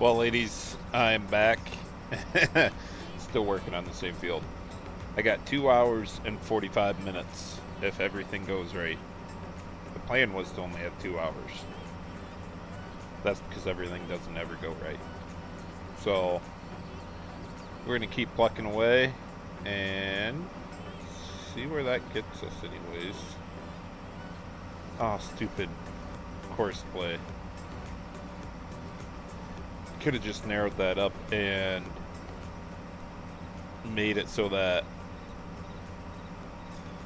Well, ladies, I'm back. Still working on the same field. I got 2 hours and 45 minutes if everything goes right. The plan was to only have 2 hours. That's because everything doesn't ever go right. So, we're going to keep plucking away and see where that gets us anyways. Oh, stupid course play. Could have just narrowed that up and made it so that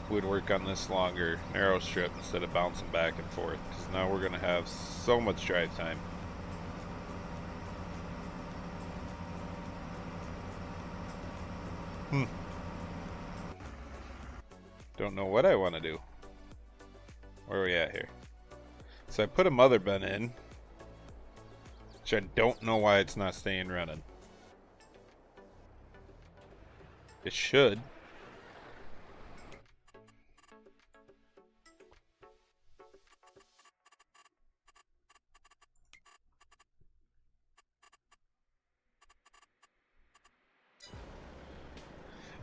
we'd work on this longer narrow strip instead of bouncing back and forth, because now we're going to have so much drive time. Don't know what I want to do. Where are we at here? So I put a mother bin in, which I don't know why it's not staying running. It should.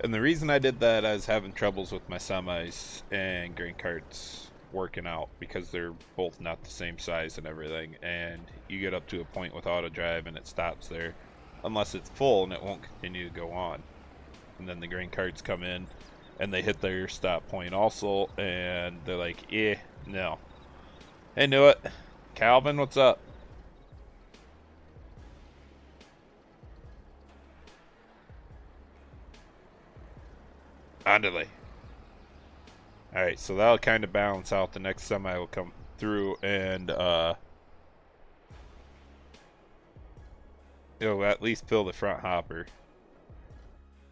And the reason I did that, I was having troubles with my semis and grain carts working out because they're both not the same size and everything. And you get up to a point with auto drive and it stops there unless it's full and it won't continue to go on. And then the grain carts come in and they hit their stop point also, and they're like, no. I knew it. Calvin, what's up? Andale. Alright, so that'll kind of balance out. The next semi will come through and it'll at least fill the front hopper.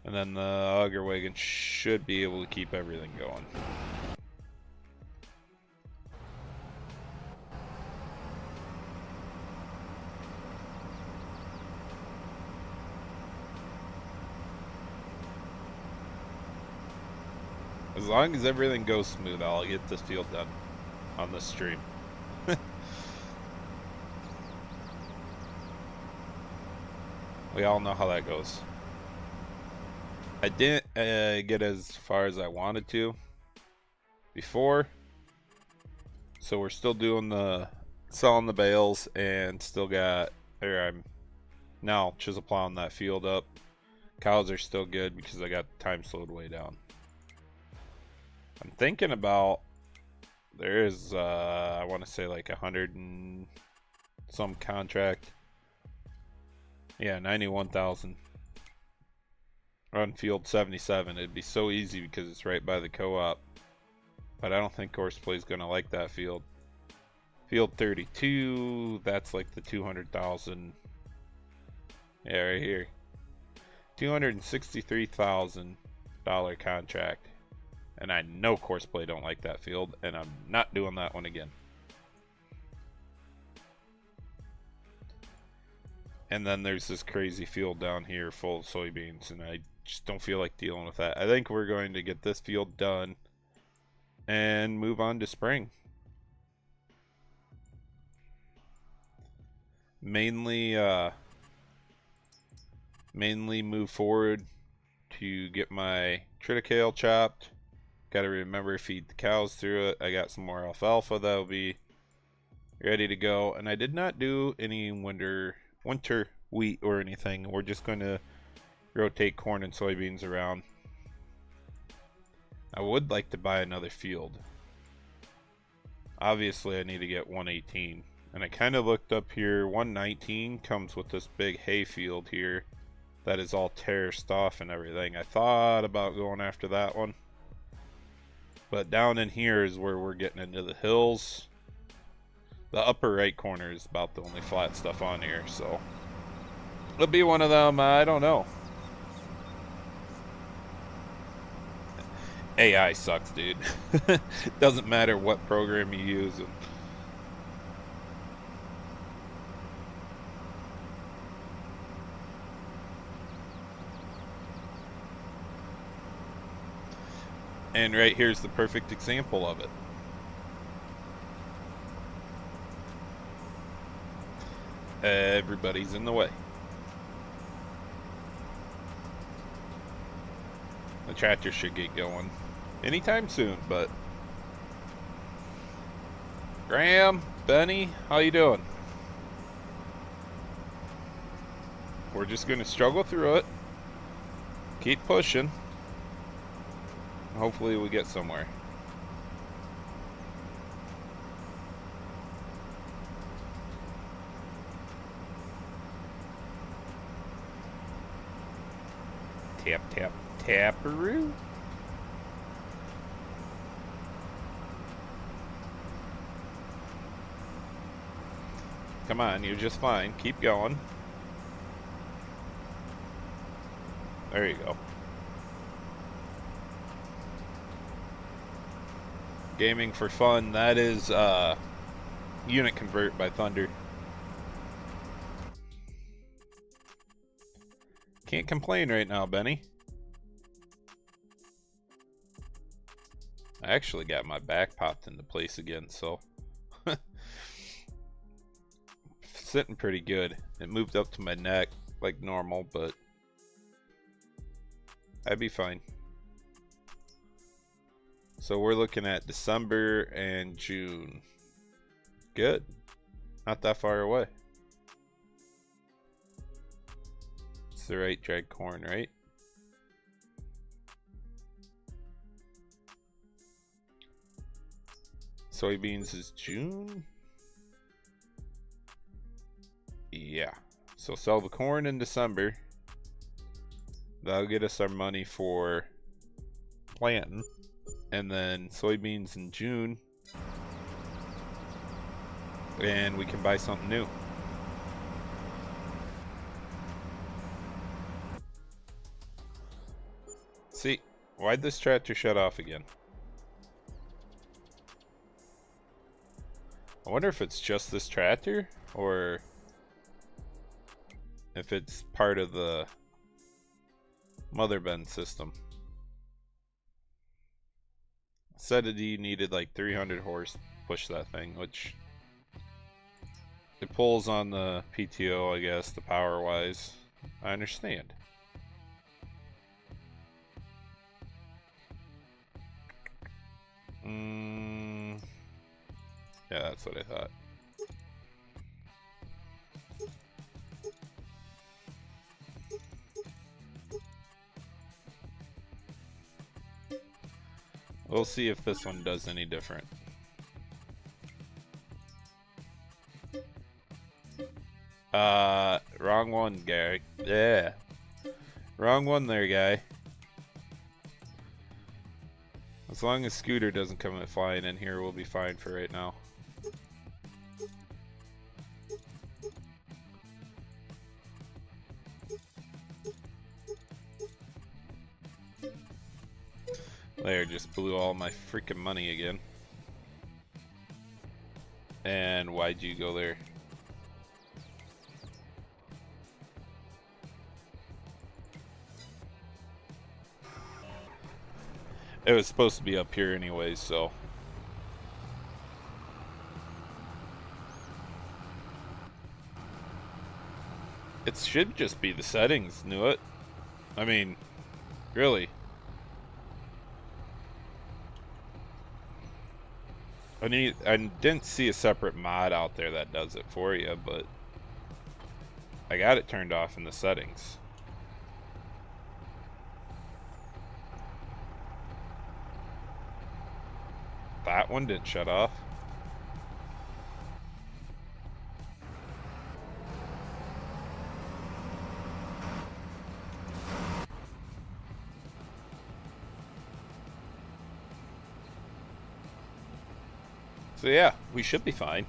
And then the auger wagon should be able to keep everything going. As long as everything goes smooth, I'll get this field done on this stream. We all know how that goes. I didn't get as far as I wanted to before, so we're still doing the selling the bales and still got, or I'm now chisel plowing that field up. Cows are still good because I got the time slowed way down. I'm thinking about, there is I want to say like 100 and some contract. Yeah, 91,000 on field 77. It'd be so easy because it's right by the co-op, but I don't think Horseplay is gonna like that field. Field 32, that's like the 200,000. Yeah, right here, $263,000 contract. And I know Courseplay don't like that field, and I'm not doing that one again. And then there's this crazy field down here full of soybeans, and I just don't feel like dealing with that. I think we're going to get this field done and move on to spring. Mainly move forward to get my triticale chopped. Got to remember to feed the cows through it. I got some more alfalfa that'll be ready to go. And I did not do any winter wheat or anything. We're just going to rotate corn and soybeans around. I would like to buy another field. Obviously, I need to get 118. And I kind of looked up here. 119 comes with this big hay field here that is all terraced off and everything. I thought about going after that one. But down in here is where we're getting into the hills. The upper right corner is about the only flat stuff on here, so it'll be one of them. I don't know. AI sucks, dude. Doesn't matter what program you use. And right here's the perfect example of it. Everybody's in the way. The tractor should get going anytime soon, but... Graham, Benny, how you doing? We're just gonna struggle through it. Keep pushing. Hopefully we get somewhere. Tap, tap, taparoo. Come on, you're just fine. Keep going. There you go. Gaming for fun, that is Unit Convert by Thunder. Can't complain right now, Benny. I actually got my back popped into place again, so sitting pretty good. It moved up to my neck like normal, but I'd be fine. So we're looking at December and June. Good. Not that far away. It's the right dried corn, right? Soybeans is June? Yeah. So sell the corn in December. That'll get us our money for planting. And then soybeans in June. And we can buy something new. See, why'd this tractor shut off again? I wonder if it's just this tractor, or if it's part of the mother bin system. Said that you needed like 300 horse to push that thing, which it pulls on the PTO, I guess, the power wise. I understand. Yeah, that's what I thought. We'll see if this one does any different. Wrong one, guy. Yeah. Wrong one there, guy. As long as Scooter doesn't come flying in here, we'll be fine for right now. There, just blew all my freaking money again. And why'd you go there? It was supposed to be up here anyways, so. It should just be the settings, knew it. I mean, really. I didn't see a separate mod out there that does it for you, but I got it turned off in the settings. That one didn't shut off. So yeah, we should be fine.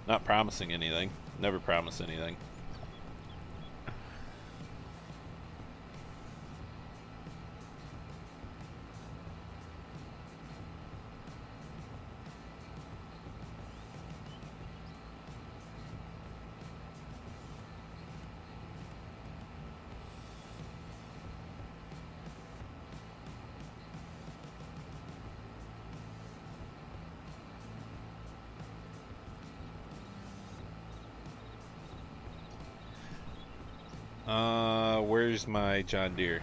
Not promising anything. Never promise anything. Where's my John Deere?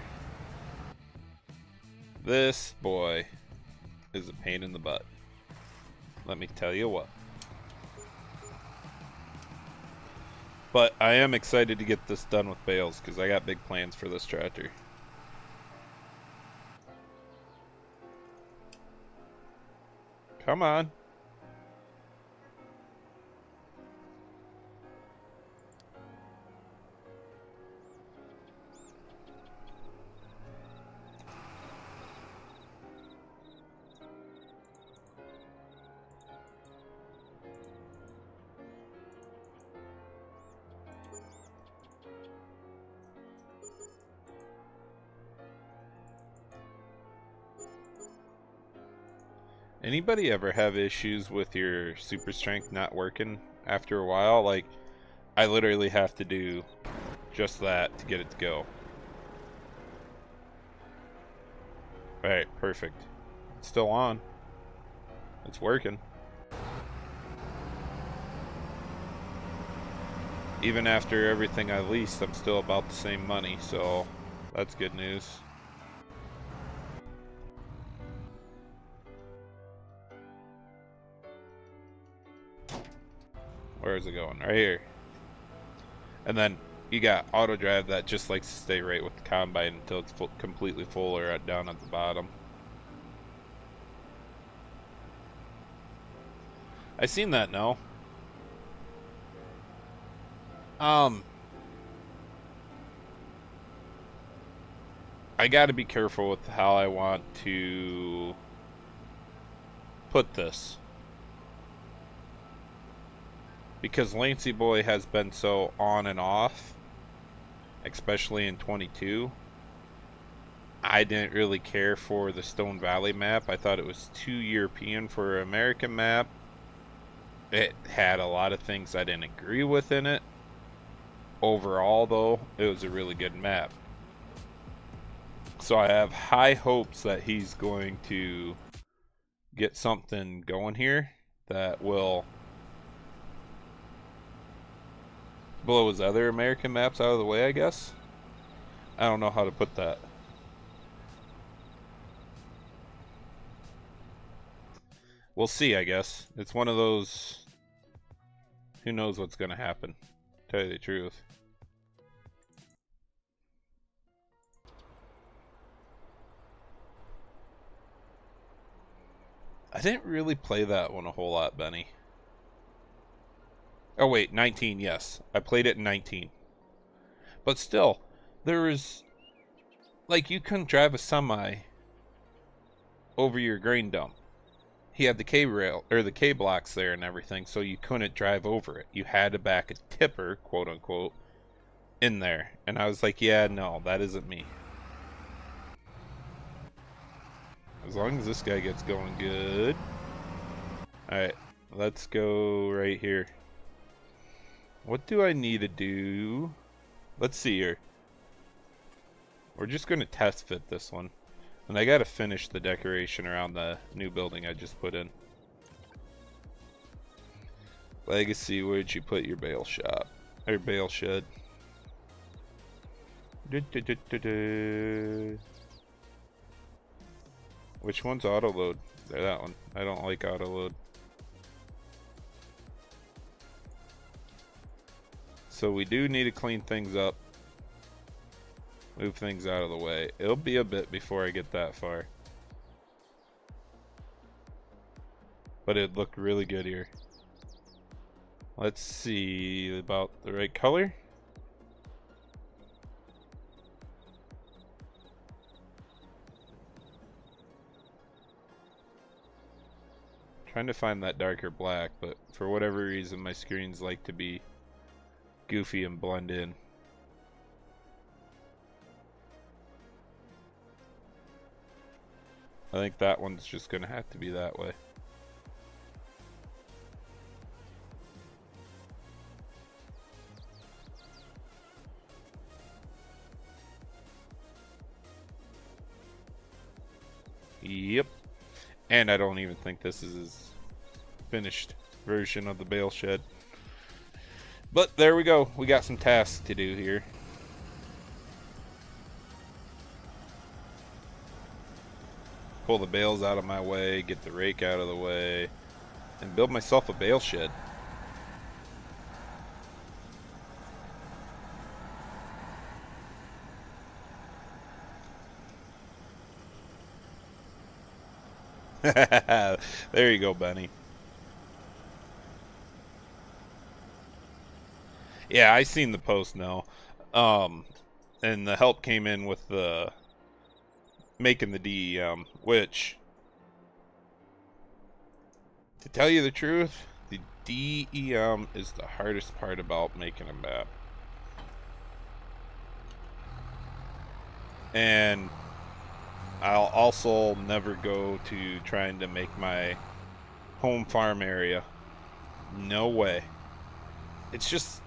This boy is a pain in the butt. Let me tell you what. But I am excited to get this done with bales because I got big plans for this tractor. Come on. Anybody ever have issues with your super strength not working after a while? Like, I literally have to do just that to get it to go. Alright, perfect. It's still on. It's working. Even after everything I leased, I'm still about the same money, so that's good news. Where is it going? Right here. And then you got auto drive that just likes to stay right with the combine until it's completely full or down at the bottom. I seen that now. I gotta be careful with how I want to put this. Because Lancey Boy has been so on and off, especially in 22. I didn't really care for the Stone Valley map. I thought it was too European for an American map. It had a lot of things I didn't agree with in it. Overall, though, it was a really good map. So I have high hopes that he's going to get something going here that will blow his other American maps out of the way, I guess. I don't know how to put that. We'll see, I guess. It's one of those, who knows what's going to happen, to tell you the truth. I didn't really play that one a whole lot, Benny. Oh wait, 19, yes. I played it in 19. But still, there was, like, you couldn't drive a semi over your grain dump. He had the K-rail, or the K-blocks there and everything, so you couldn't drive over it. You had to back a tipper, quote unquote, in there. And I was like, yeah, no, that isn't me. As long as this guy gets going good. Alright, let's go right here. What do I need to do? Let's see here. We're just going to test fit this one. And I got to finish the decoration around the new building I just put in. Legacy, where'd you put your bale shop? Or bale shed? Which one's auto load? There, that one. I don't like auto load. So we do need to clean things up. Move things out of the way. It'll be a bit before I get that far. But it looked really good here. Let's see about the right color. Trying to find that darker black, but for whatever reason my screens like to be goofy and blend in. I think that one's just gonna have to be that way. Yep. And I don't even think this is his finished version of the bale shed. But there we go. We got some tasks to do here. pull the bales out of my way, get the rake out of the way, and build myself a bale shed. There you go, Benny. Yeah, I seen the post now. And the help came in with the making the DEM, which, to tell you the truth, the DEM is the hardest part about making a map. And I'll also never go to trying to make my home farm area. No way. It's just,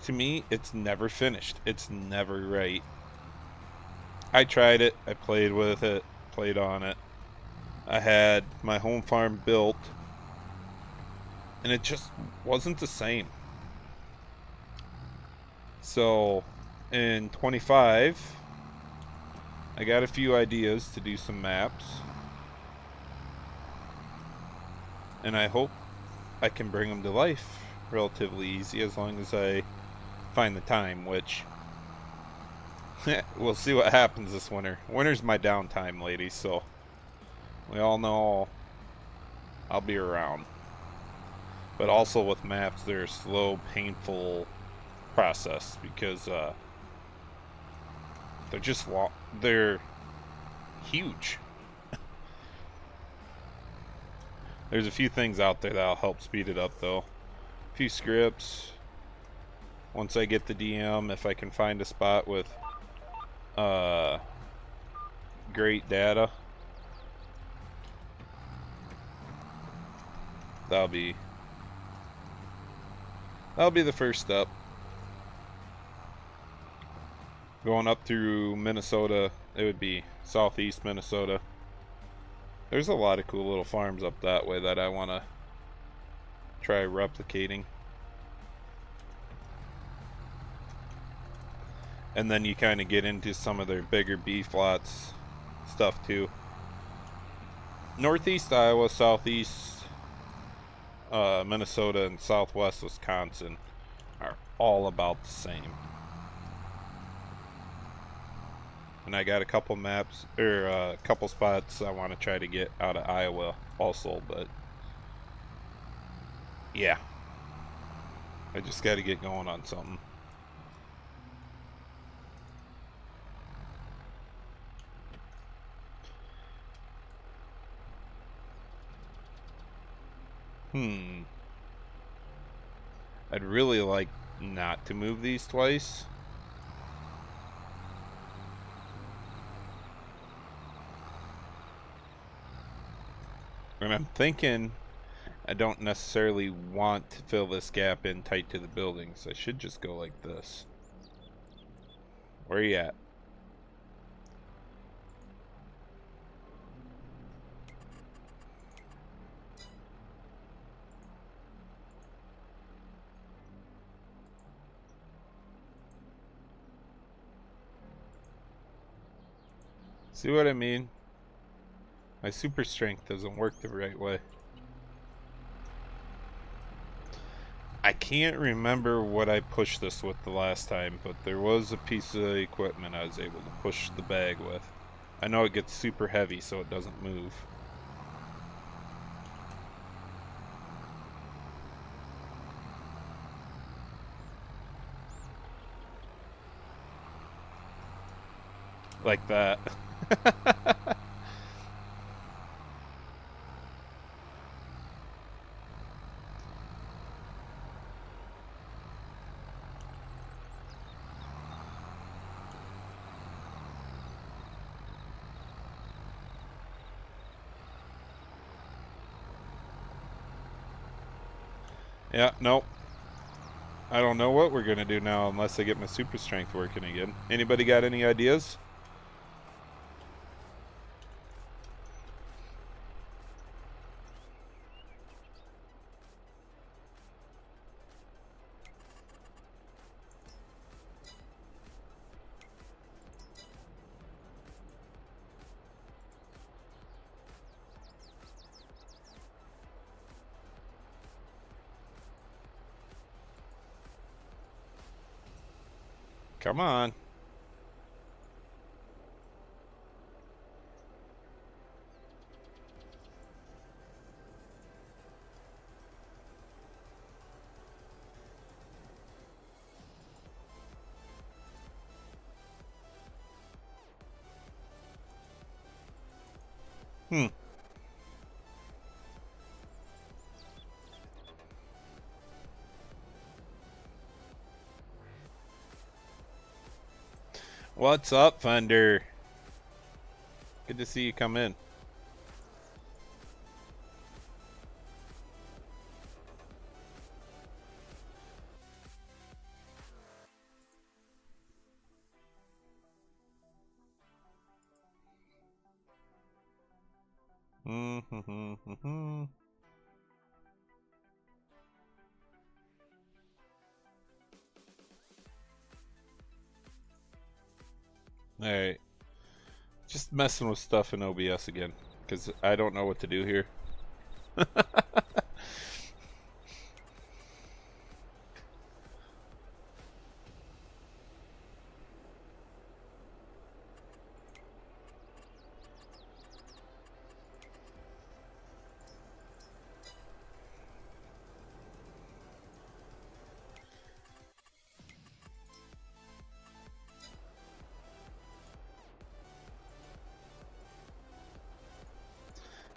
to me, it's never finished. It's never right. I tried it. I played with it. Played on it. I had my home farm built. And it just wasn't the same. So, in 25, I got a few ideas to do some maps. And I hope I can bring them to life relatively easy as long as I find the time, which we'll see what happens this winter. Winter's my downtime, ladies, so we all know I'll be around. But also with maps, they're a slow, painful process because they're just they're huge. There's a few things out there that'll help speed it up, though. A few scripts. Once I get the DM, if I can find a spot with great data, that'll be the first step. Going up through Minnesota, it would be southeast Minnesota. There's a lot of cool little farms up that way that I want to try replicating. And then you kind of get into some of their bigger beef lots stuff too. Northeast Iowa, southeast Minnesota, and southwest Wisconsin are all about the same. And I got a couple maps, or a couple spots I want to try to get out of Iowa also, but yeah. I just got to get going on something. I'd really like not to move these twice. And I'm thinking I don't necessarily want to fill this gap in tight to the buildings. I should just go like this. Where are you at? See what I mean? My super strength doesn't work the right way. I can't remember what I pushed this with the last time, but there was a piece of equipment I was able to push the bag with. I know it gets super heavy so it doesn't move. Like that. Yeah, nope. I don't know what we're gonna do now unless I get my super strength working again. Anybody got any ideas? Come on. Hmm. What's up, Thunder? Good to see you come in. Mm-hmm. Alright. Just messing with stuff in OBS again. Because I don't know what to do here.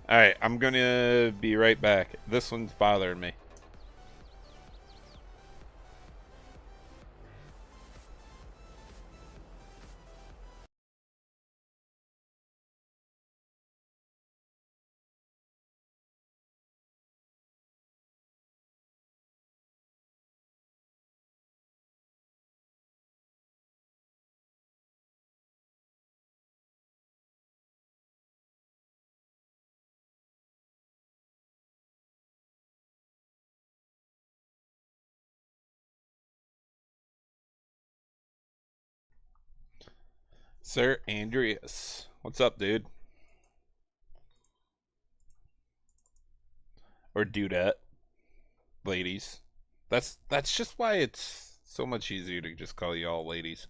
Alright, I'm gonna be right back. This one's bothering me. Sir Andreas. What's up, dude? Or dudette. Ladies. That's just why it's so much easier to just call you all ladies.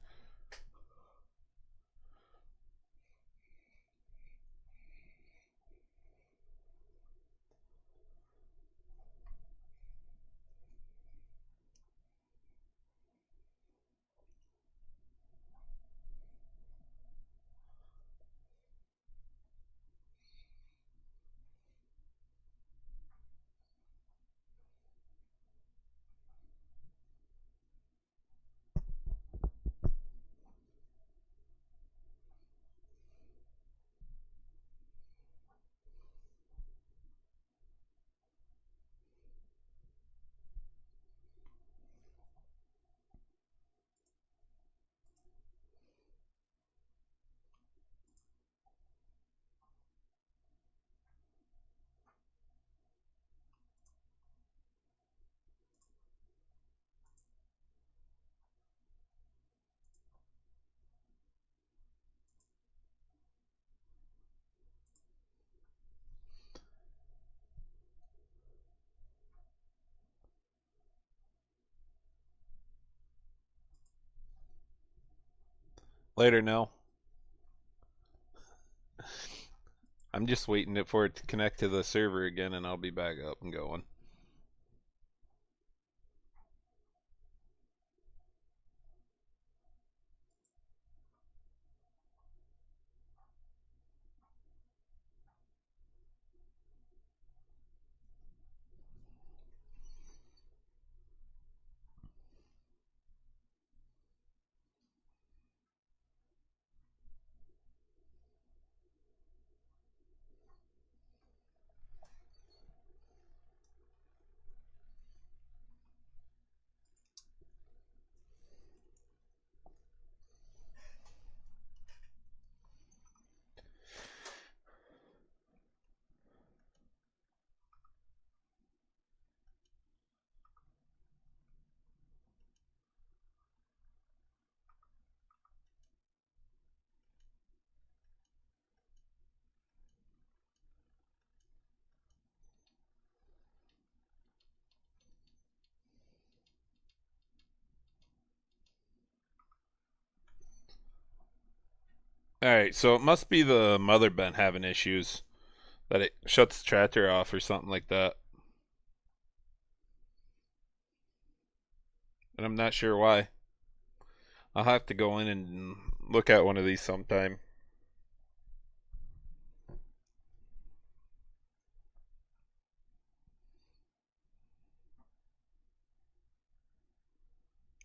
Later, no. I'm just waiting for it to connect to the server again, and I'll be back up and going. Alright, so it must be the mother been having issues. That it shuts the tractor off or something like that. And I'm not sure why. I'll have to go in and look at one of these sometime.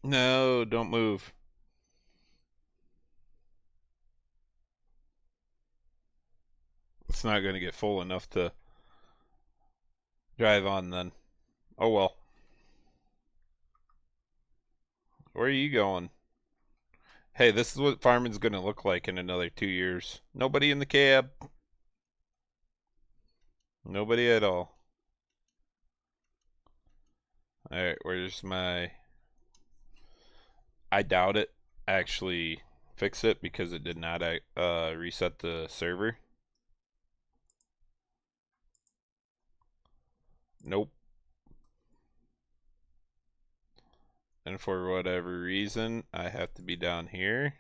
No, don't move. It's not going to get full enough to drive on then. Oh well. Where are you going? Hey, this is what farming's going to look like in another 2 years. Nobody in the cab. Nobody at all. Alright, where's my... I doubt it actually fix it because it did not reset the server. Nope. And for whatever reason, I have to be down here.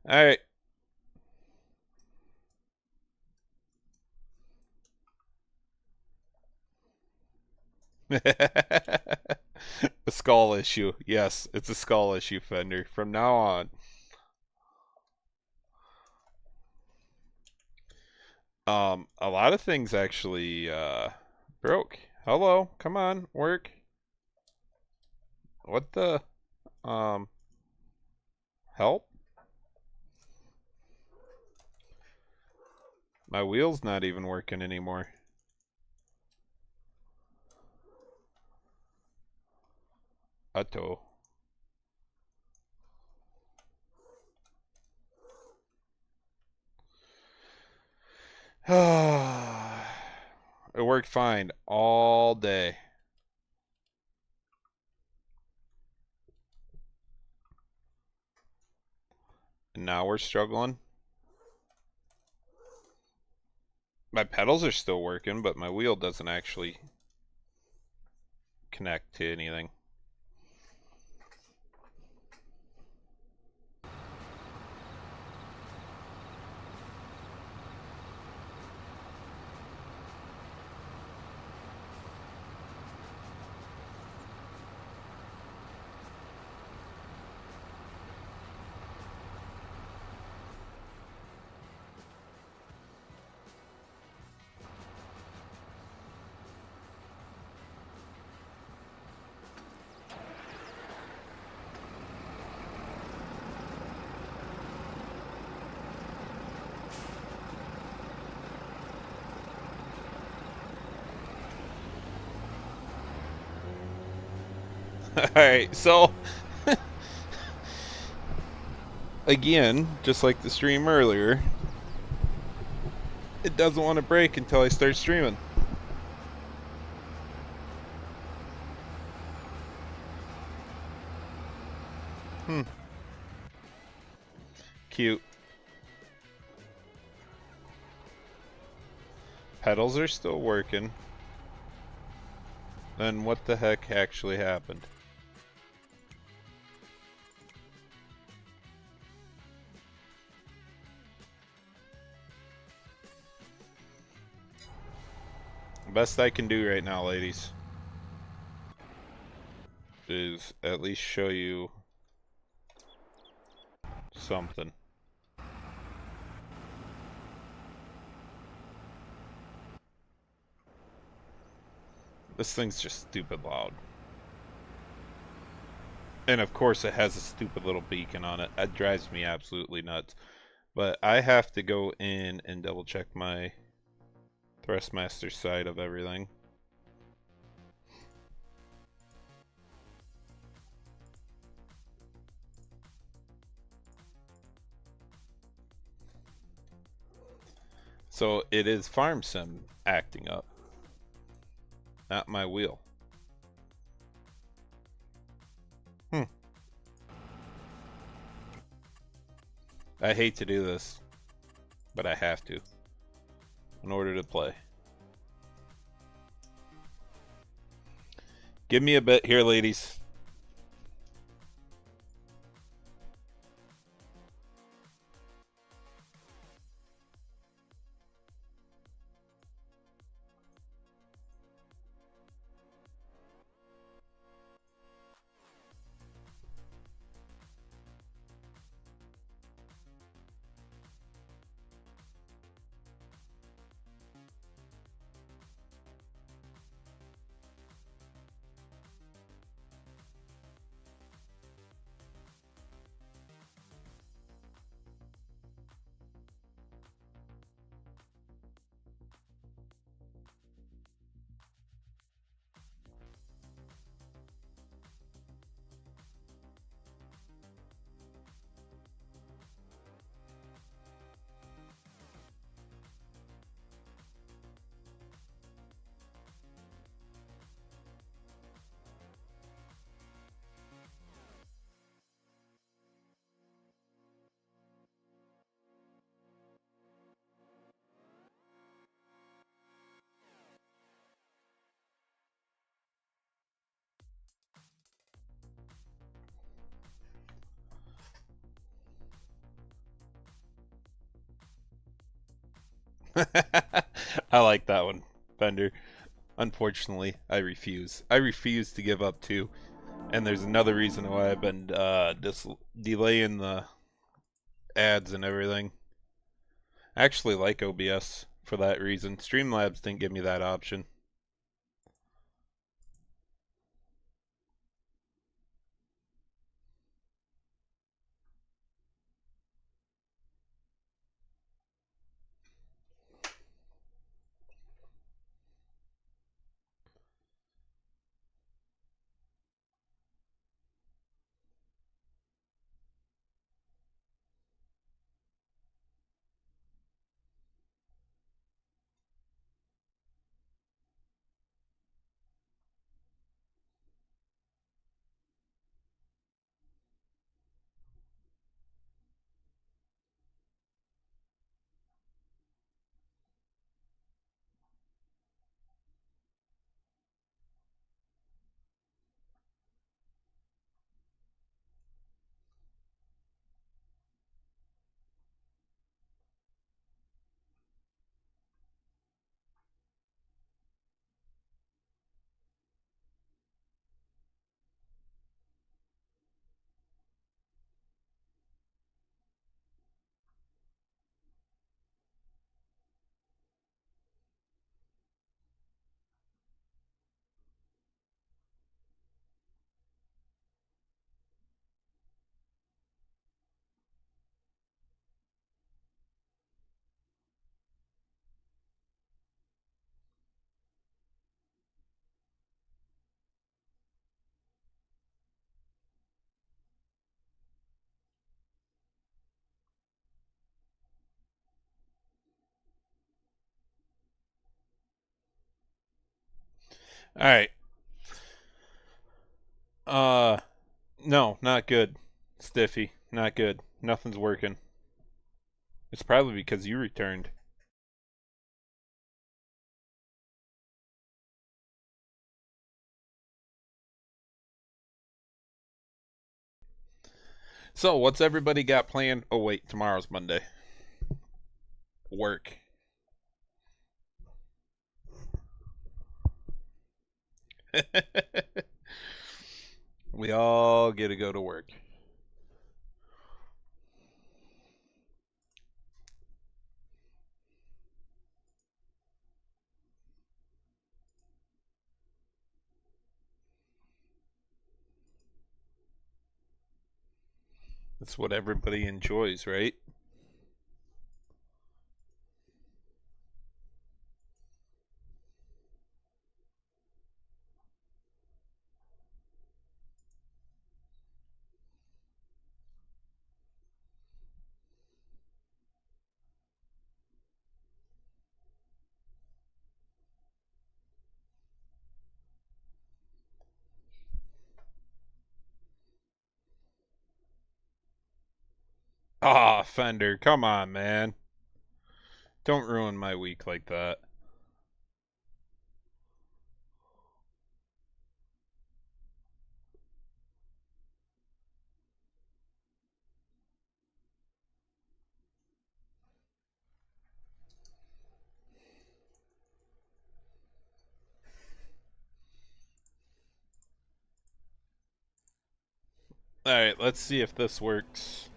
Alright. A skull issue. Yes, it's a skull issue, Fender. From now on. A lot of things actually broke. Hello, come on, work. What the help? My wheel's not even working anymore. Utto. It worked fine all day. And now we're struggling. My pedals are still working, but my wheel doesn't actually connect to anything. Alright, so again, just like the stream earlier, it doesn't want to break until I start streaming. Cute. Pedals are still working. Then what the heck actually happened? Best I can do right now, ladies, is at least show you something. This thing's just stupid loud. And of course it has a stupid little beacon on it. That drives me absolutely nuts. But I have to go in and double check my Thrustmaster side of everything. So it is Farm Sim acting up, not my wheel. I hate to do this, but I have to in order to play. Give me a bit here, ladies. I like that one, Fender. Unfortunately, I refuse. I refuse to give up too. And there's another reason why I've been delaying the ads and everything. I actually like OBS for that reason. Streamlabs didn't give me that option. All right. No, not good. Stiffy, not good. Nothing's working. It's probably because you returned. So, what's everybody got planned? Oh, wait, tomorrow's Monday. Work. We all get to go to work. That's what everybody enjoys, right? Ah, Fender, come on, man. Don't ruin my week like that. Alright, let's see if this works.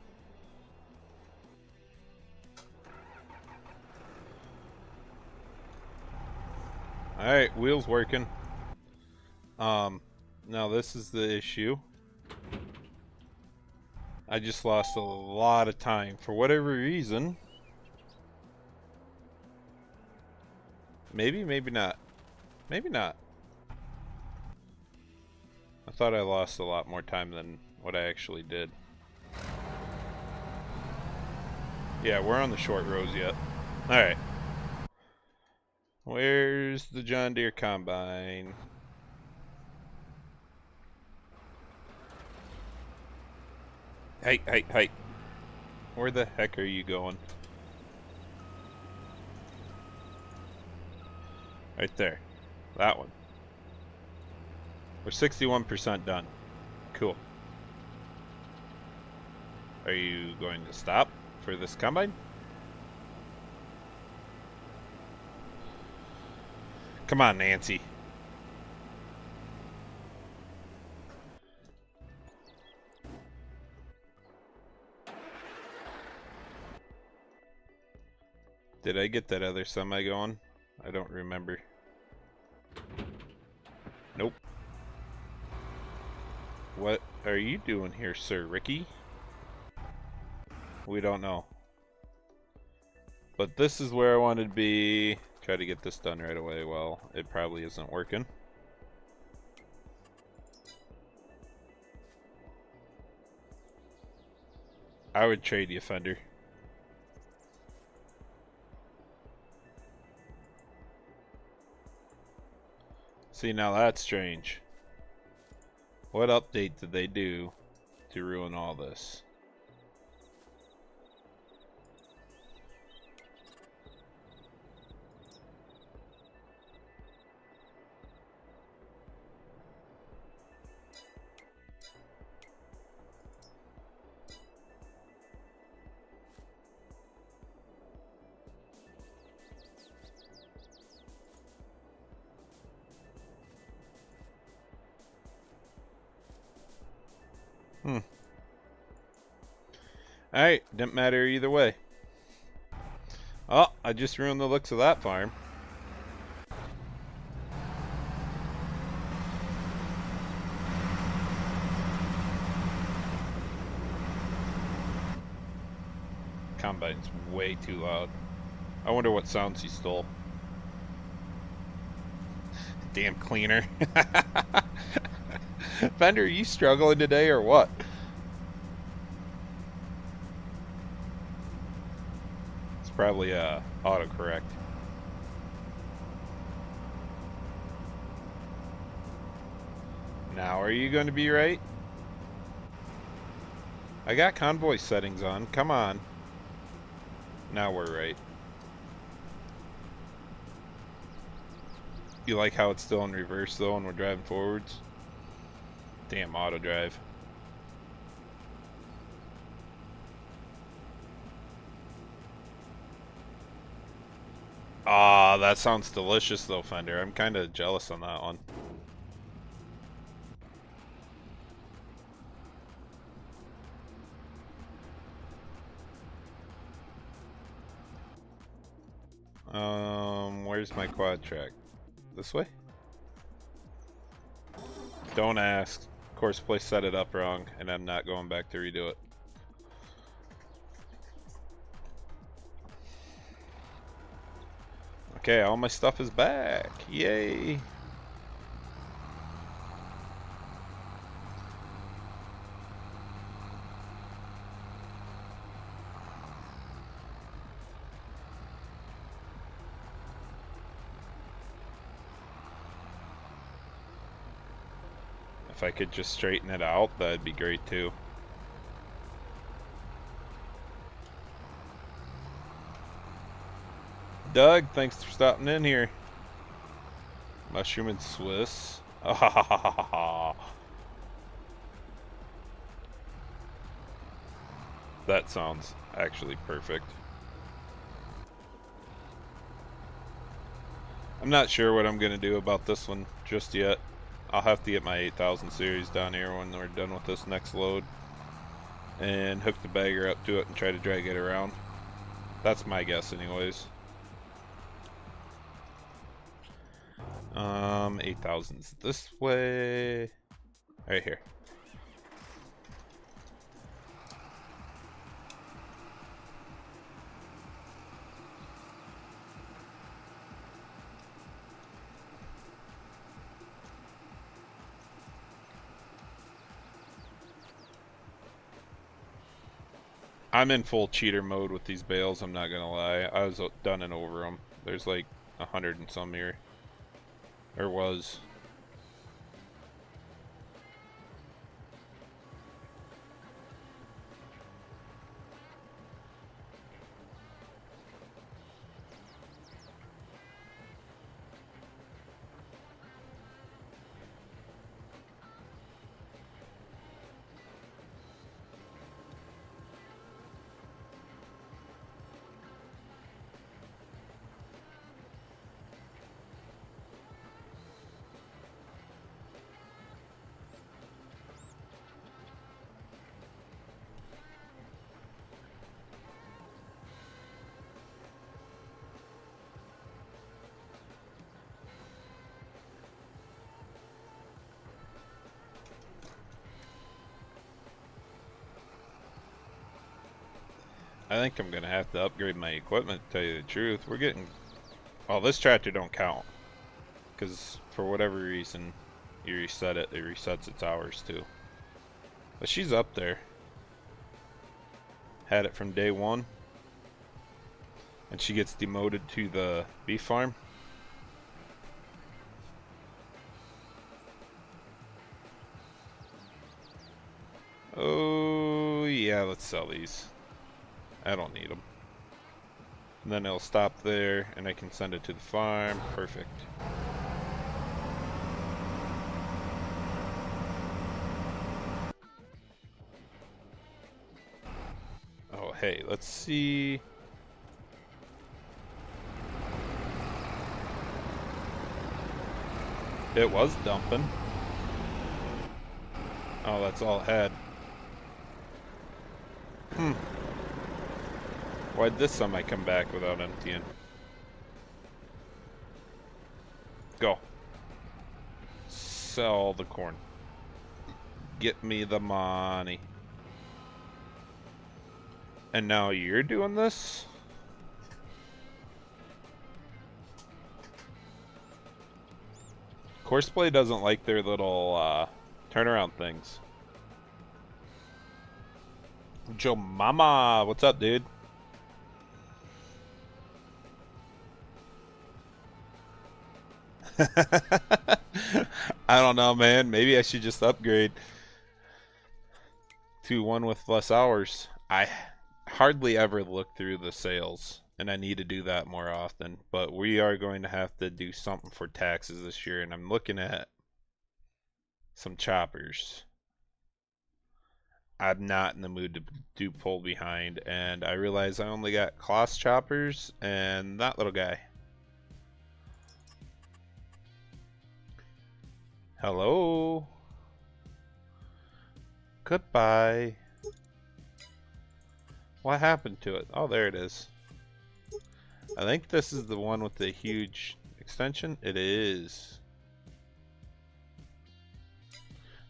Alright, wheel's working. Now this is the issue. I just lost a lot of time for whatever reason. Maybe, maybe not. Maybe not. I thought I lost a lot more time than what I actually did. Yeah, we're on the short rows yet. Alright. Where's the John Deere Combine? Hey, hey, hey. Where the heck are you going? Right there. That one. We're 61% done. Cool. Are you going to stop for this combine? Come on, Nancy. Did I get that other semi going? I don't remember. Nope. What are you doing here, Sir Ricky? We don't know. But this is where I wanted to be. Try to get this done right away. Well, it probably isn't working. I would trade you, Fender. See, now that's strange. What update did they do to ruin all this? Alright, didn't matter either way. Oh, I just ruined the looks of that farm. Combine's way too loud. I wonder what sounds he stole. Damn cleaner. Fender, are you struggling today or what? It's probably autocorrect. Now are you going to be right? I got convoy settings on. Come on. Now we're right. You like how it's still in reverse though and we're driving forwards? Damn auto drive. Ah, that sounds delicious though, Fender. I'm kind of jealous on that one. Where's my quad track? This way? Don't ask. Course play set it up wrong, and I'm not going back to redo it. Okay, all my stuff is back. Yay! If I could just straighten it out, that'd be great too. Doug, thanks for stopping in here. Mushroom and Swiss. That sounds actually perfect. I'm not sure what I'm going to do about this one just yet. I'll have to get my 8000 series down here when we're done with this next load. and hook the bagger up to it and try to drag it around. That's my guess anyways. 8,000's this way. Right here. I'm in full cheater mode with these bales, I'm not gonna lie. I was done and over them. There's like 100 and some here. Or was. I think I'm gonna have to upgrade my equipment, to tell you the truth. We're getting... Well, this tractor don't count. Because for whatever reason, you reset it, it resets its hours too. But she's up there. Had it from day one. And she gets demoted to the beef farm. Oh, yeah, let's sell these. I don't need them. And then it'll stop there, and I can send it to the farm. Perfect. Oh, hey, let's see. It was dumping. Oh, that's all it had. Why'd this semi come back without emptying? Go. Sell the corn. Get me the money. And now you're doing this? Courseplay doesn't like their little turnaround things. Joe Mama, what's up, dude? I don't know, man. Maybe I should just upgrade to one with less hours. I hardly ever look through the sales, and I need to do that more often. But we are going to have to do something for taxes this year, and I'm looking at some choppers. I'm not in the mood to do pull behind, and I realize I only got Kloss choppers and that little guy. Hello. Goodbye. What happened to it? Oh, there it is. I think this is the one with the huge extension. It is.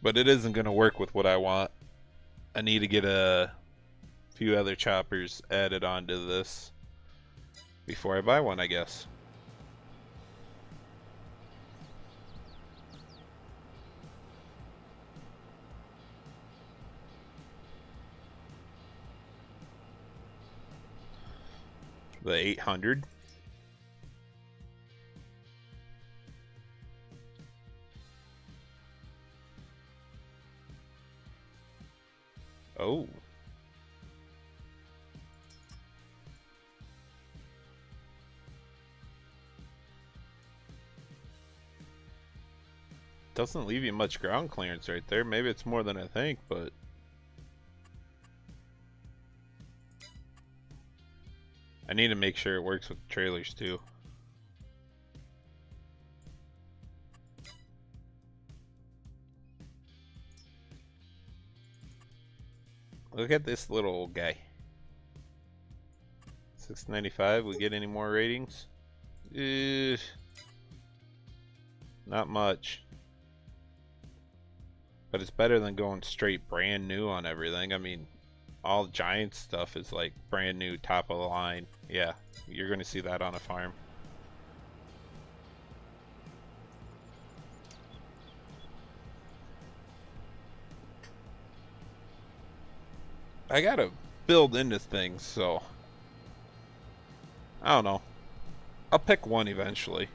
But it isn't going to work with what I want. I need to get a few other choppers added onto this before I buy one, I guess. The 800. Oh. Doesn't leave you much ground clearance right there. Maybe it's more than I think, but I need to make sure it works with trailers too. Look at this little old guy. 695. We get any more ratings? Not much. But it's better than going straight brand new on everything. I mean, all Giants stuff is like brand new, top of the line. Yeah, you're going to see that on a farm. I gotta build into things, so I don't know. I'll pick one eventually.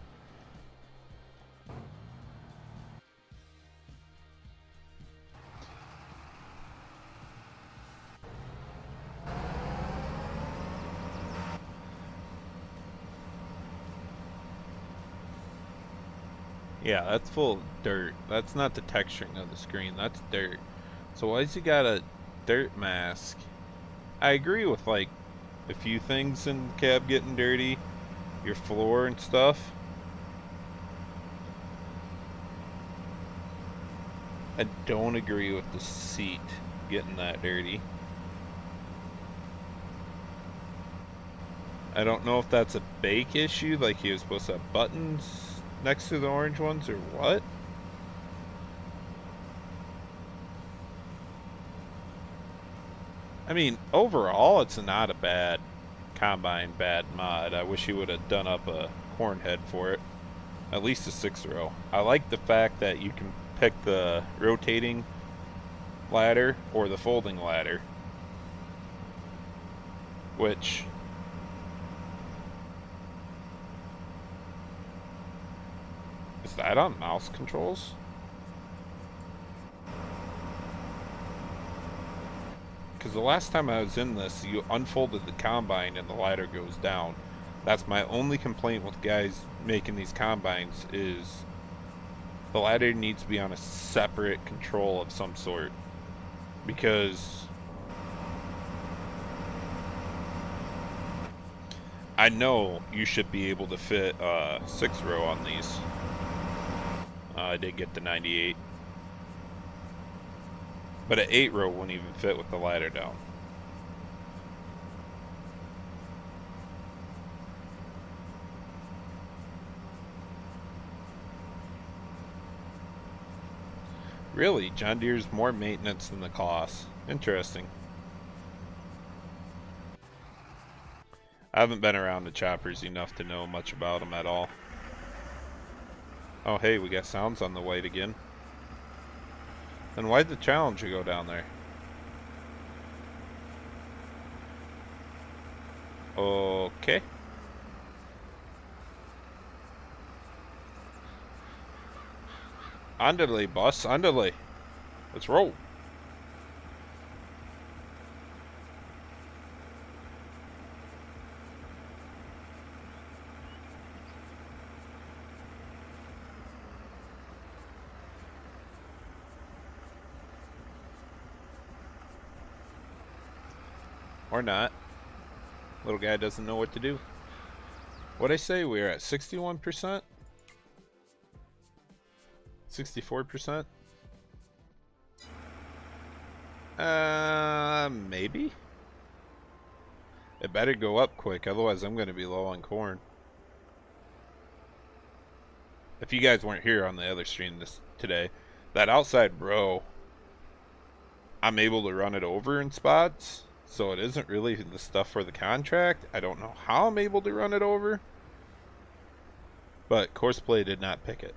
Yeah, that's full of dirt. That's not the texturing of the screen, that's dirt. So why's he got a dirt mask? I agree with like a few things in the cab getting dirty, your floor and stuff. I don't agree with the seat getting that dirty. I don't know if that's a bake issue, like he was supposed to have buttons next to the orange ones or what. I mean, overall, it's not a bad combine, bad mod. I wish he would have done up a corn head for it. At least a 6-row. I like the fact that you can pick the rotating ladder or the folding ladder. Which... is that on mouse controls? Because the last time I was in this, you unfolded the combine and the ladder goes down. That's my only complaint with guys making these combines is the ladder needs to be on a separate control of some sort. Because I know you should be able to fit 6-row on these. I did get the 98. But an 8-row wouldn't even fit with the ladder down. Really, John Deere's more maintenance than the cost. Interesting. I haven't been around the choppers enough to know much about them at all. Oh hey, we got sounds on the white again. Then why'd the Challenger go down there? Okay. Andale, boss, andale. Let's roll. Or not. Little guy doesn't know what to do. What'd I say? We're at 61%? 64%? Maybe? It better go up quick, otherwise I'm gonna be low on corn. If you guys weren't here on the other stream today, that outside row, I'm able to run it over in spots. So it isn't really the stuff for the contract. I don't know how I'm able to run it over. But Courseplay did not pick it.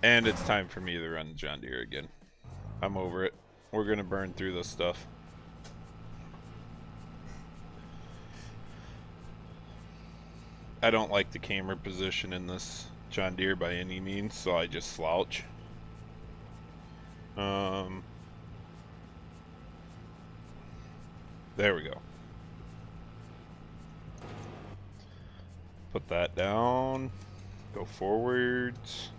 And it's time for me to run John Deere again. I'm over it. We're going to burn through this stuff. I don't like the camera position in this John Deere by any means, so I just slouch. There we go. Put that down. Go forwards.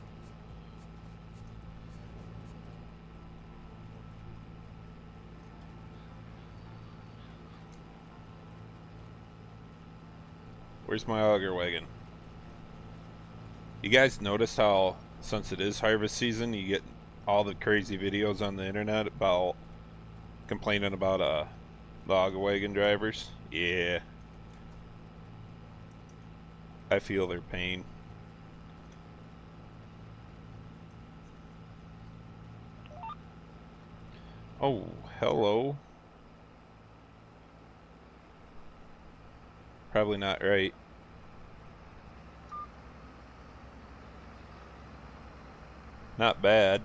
Where's my auger wagon? You guys notice how, since it is harvest season, you get all the crazy videos on the internet about complaining about the auger wagon drivers? Yeah. I feel their pain. Oh, hello. Probably not right. Not bad.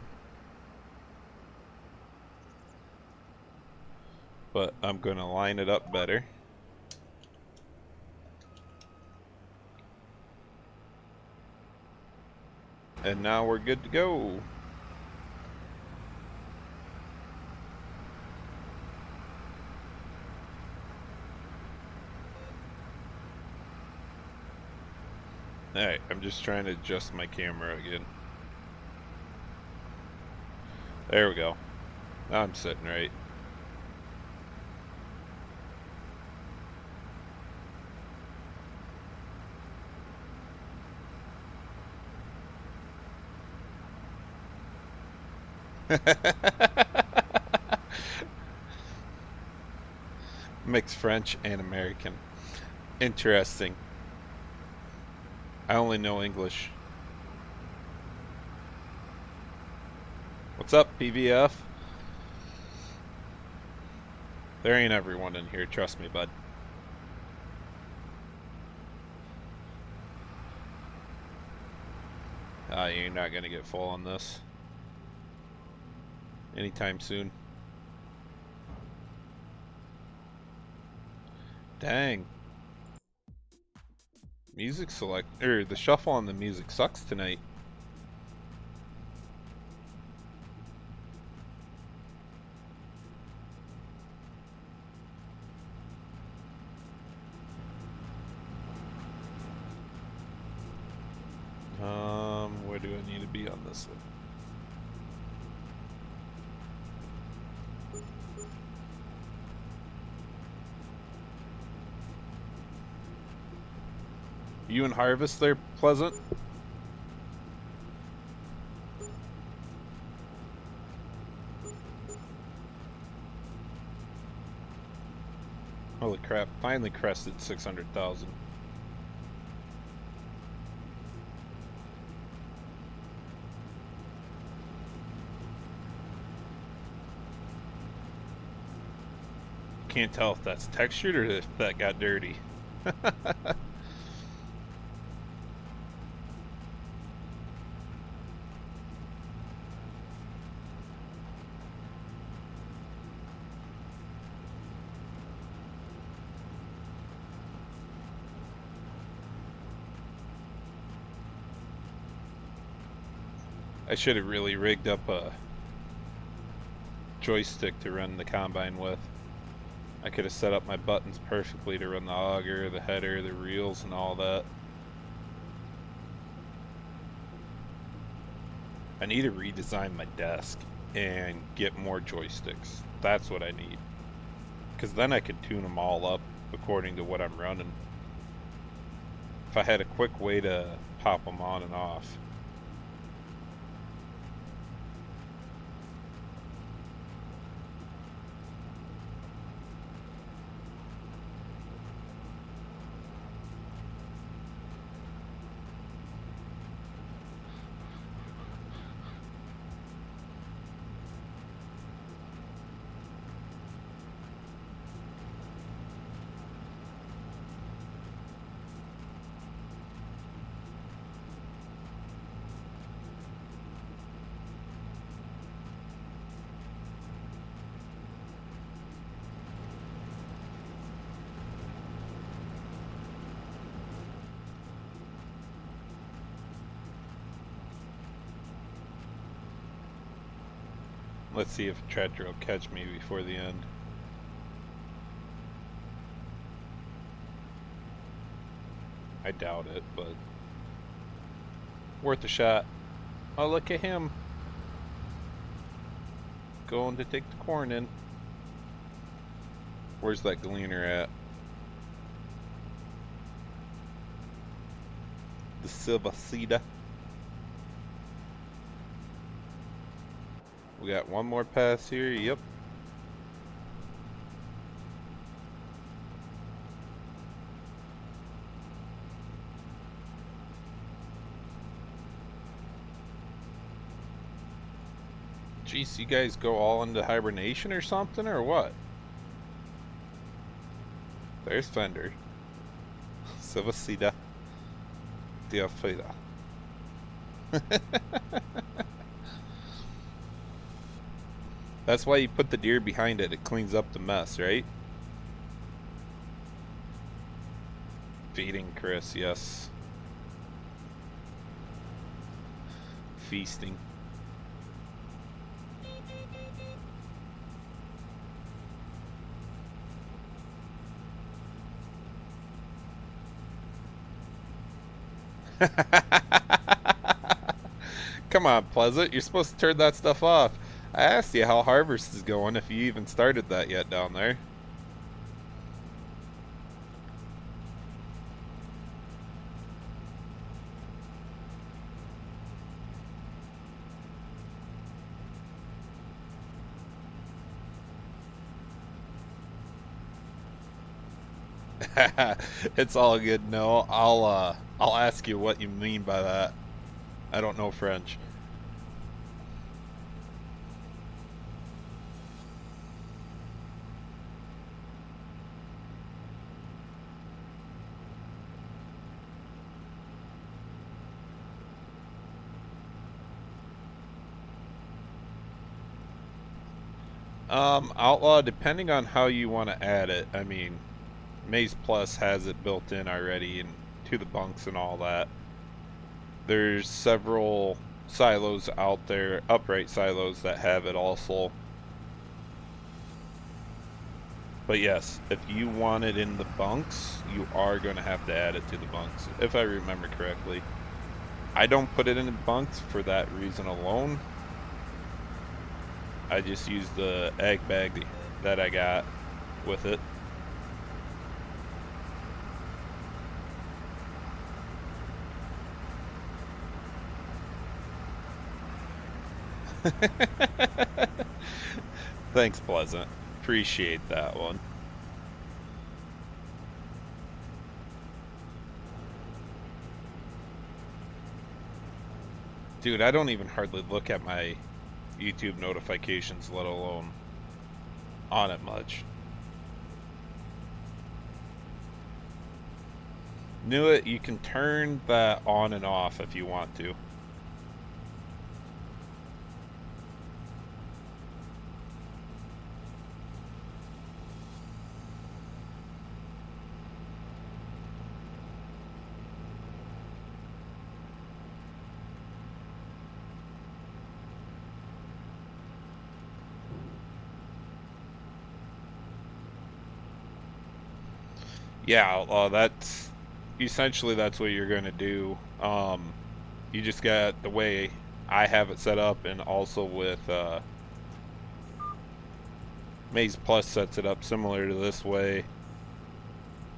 But I'm gonna line it up better. And now we're good to go. Alright, I'm just trying to adjust my camera again. There we go. Now I'm sitting right. Mixed French and American. Interesting. I only know English. What's up, PVF? There ain't everyone in here, trust me, bud. You're not gonna get full on this anytime soon. Dang. Music select, or the shuffle on the music sucks tonight. Where do I need to be on this one? You and Harvest there, Pleasant? Holy crap, finally crested 600,000. Can't tell if that's textured or if that got dirty. I should have really rigged up a joystick to run the combine with. I could have set up my buttons perfectly to run the auger, the header, the reels, and all that. I need to redesign my desk and get more joysticks. That's what I need. Because then I could tune them all up according to what I'm running. If I had a quick way to pop them on and off. Let's see if a tractor will catch me before the end. I doubt it, but worth a shot. Oh, look at him. Going to take the corn in. Where's that gleaner at? The Silvacita. We got one more pass here. Yep. Jeez, you guys go all into hibernation or something, or what? There's Fender. Silvacita. Diafita. That's why you put the deer behind it. It cleans up the mess, right? Feeding Chris, yes. Feasting. Come on, Pleasant. You're supposed to turn that stuff off. I asked you how harvest is going, if you even started that yet down there. It's all good. No, I'll ask you what you mean by that. I don't know French. Outlaw, depending on how you want to add it. I mean, Maze Plus has it built in already and to the bunks and all that. There's several silos out there, upright silos, that have it also. But yes, if you want it in the bunks, you are going to have to add it to the bunks, if I remember correctly. I don't put it in the bunks for that reason alone. I just use the egg bag that I got with it. Thanks, Pleasant. Appreciate that one. Dude, I don't even hardly look at my YouTube notifications, let alone on it much. Knew it, you can turn that on and off if you want to. Yeah, that's essentially that's what you're gonna do. You just got the way I have it set up, and also with Maze Plus sets it up similar to this way.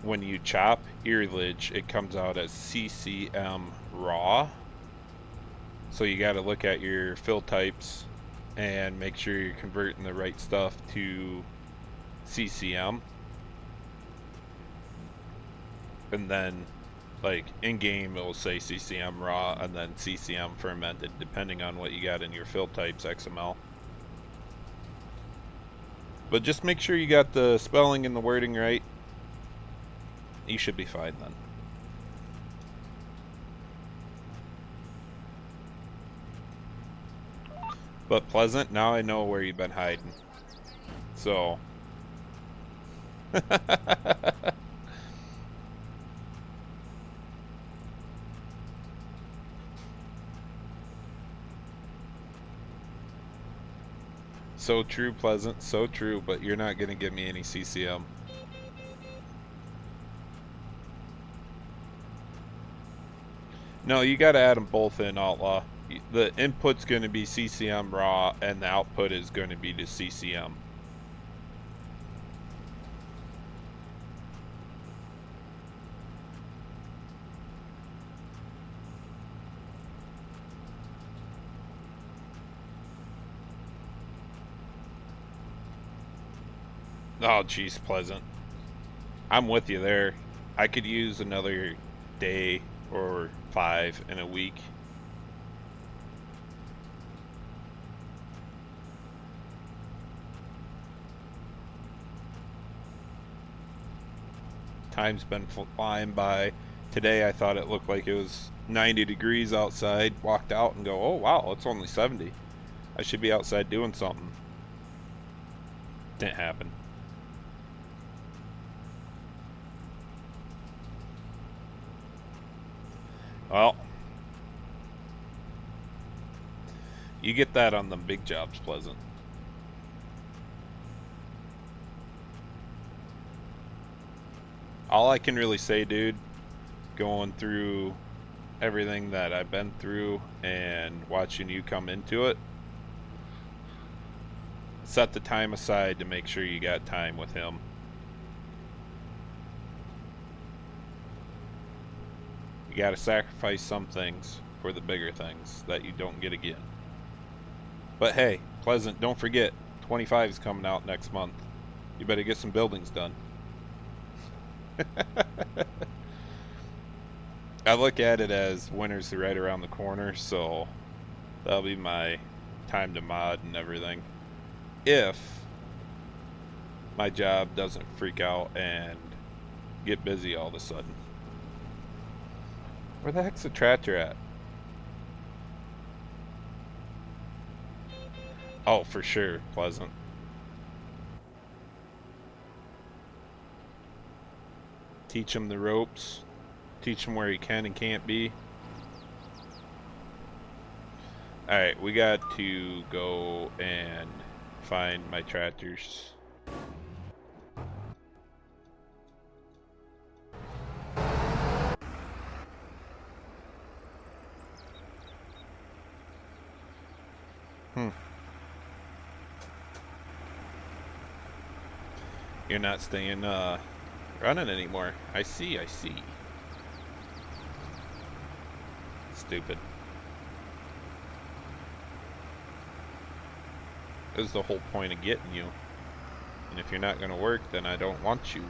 When you chop earlage, it comes out as CCM raw. So you got to look at your fill types and make sure you're converting the right stuff to CCM. And then, like, in-game it will say CCM raw and then CCM fermented, depending on what you got in your fill types XML. But just make sure you got the spelling and the wording right. You should be fine then. But Pleasant, now I know where you've been hiding. So... So true, Pleasant, so true, but you're not going to give me any CCM. No, you got to add them both in, Outlaw. The input's going to be CCM raw, and the output is going to be to CCM. Oh, geez, Pleasant. I'm with you there. I could use another day or 5 in a week. Time's been flying by. Today I thought it looked like it was 90 degrees outside. Walked out and go, oh wow, it's only 70. I should be outside doing something. Didn't happen. Well, you get that on the big jobs, Pleasant. All I can really say, dude, going through everything that I've been through and watching you come into it, set the time aside to make sure you got time with him. You got to sacrifice some things for the bigger things that you don't get again. But hey, Pleasant, don't forget, 25 is coming out next month. You better get some buildings done. I look at it as winter's right around the corner, so that'll be my time to mod and everything. If my job doesn't freak out and get busy all of a sudden. Where the heck's the tractor at? Oh, for sure, Pleasant. Teach him the ropes. Teach him where he can and can't be. Alright, we got to go and find my tractors. You're not staying running anymore. I see. Stupid. This is the whole point of getting you. And if you're not gonna work, then I don't want you.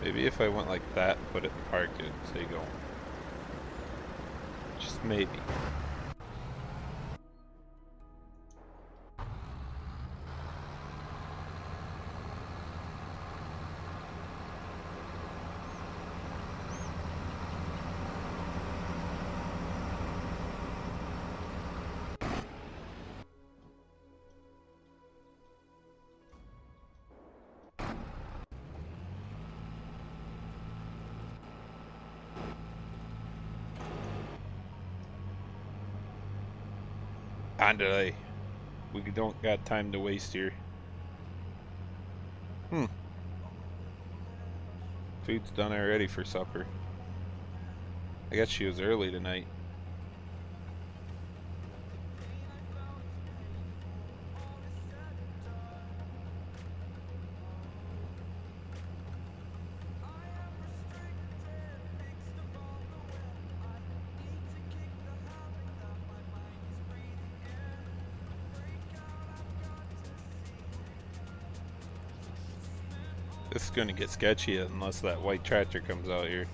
Maybe if I went like that and put it in park, it'd stay going. Just maybe. Andale. We don't got time to waste here. Food's done already for supper. I guess she was early tonight. This is gonna get sketchy unless that white tractor comes out here.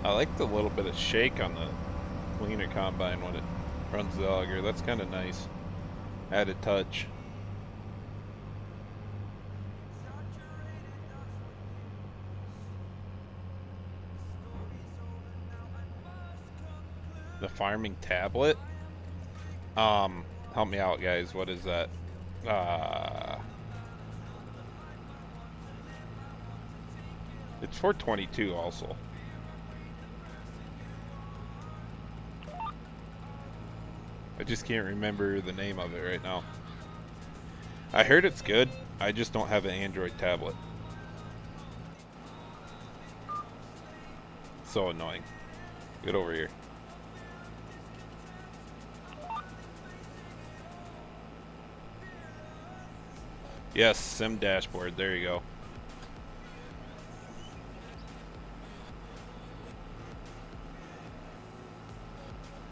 I like the little bit of shake on the cleaner combine when it Runs the auger. That's kind of nice. Added touch. The farming tablet. Help me out, guys. What is that? It's 422 also. I just can't remember the name of it right now. I heard it's good. I just don't have an Android tablet. So annoying. Get over here. Yes, sim dashboard. There you go.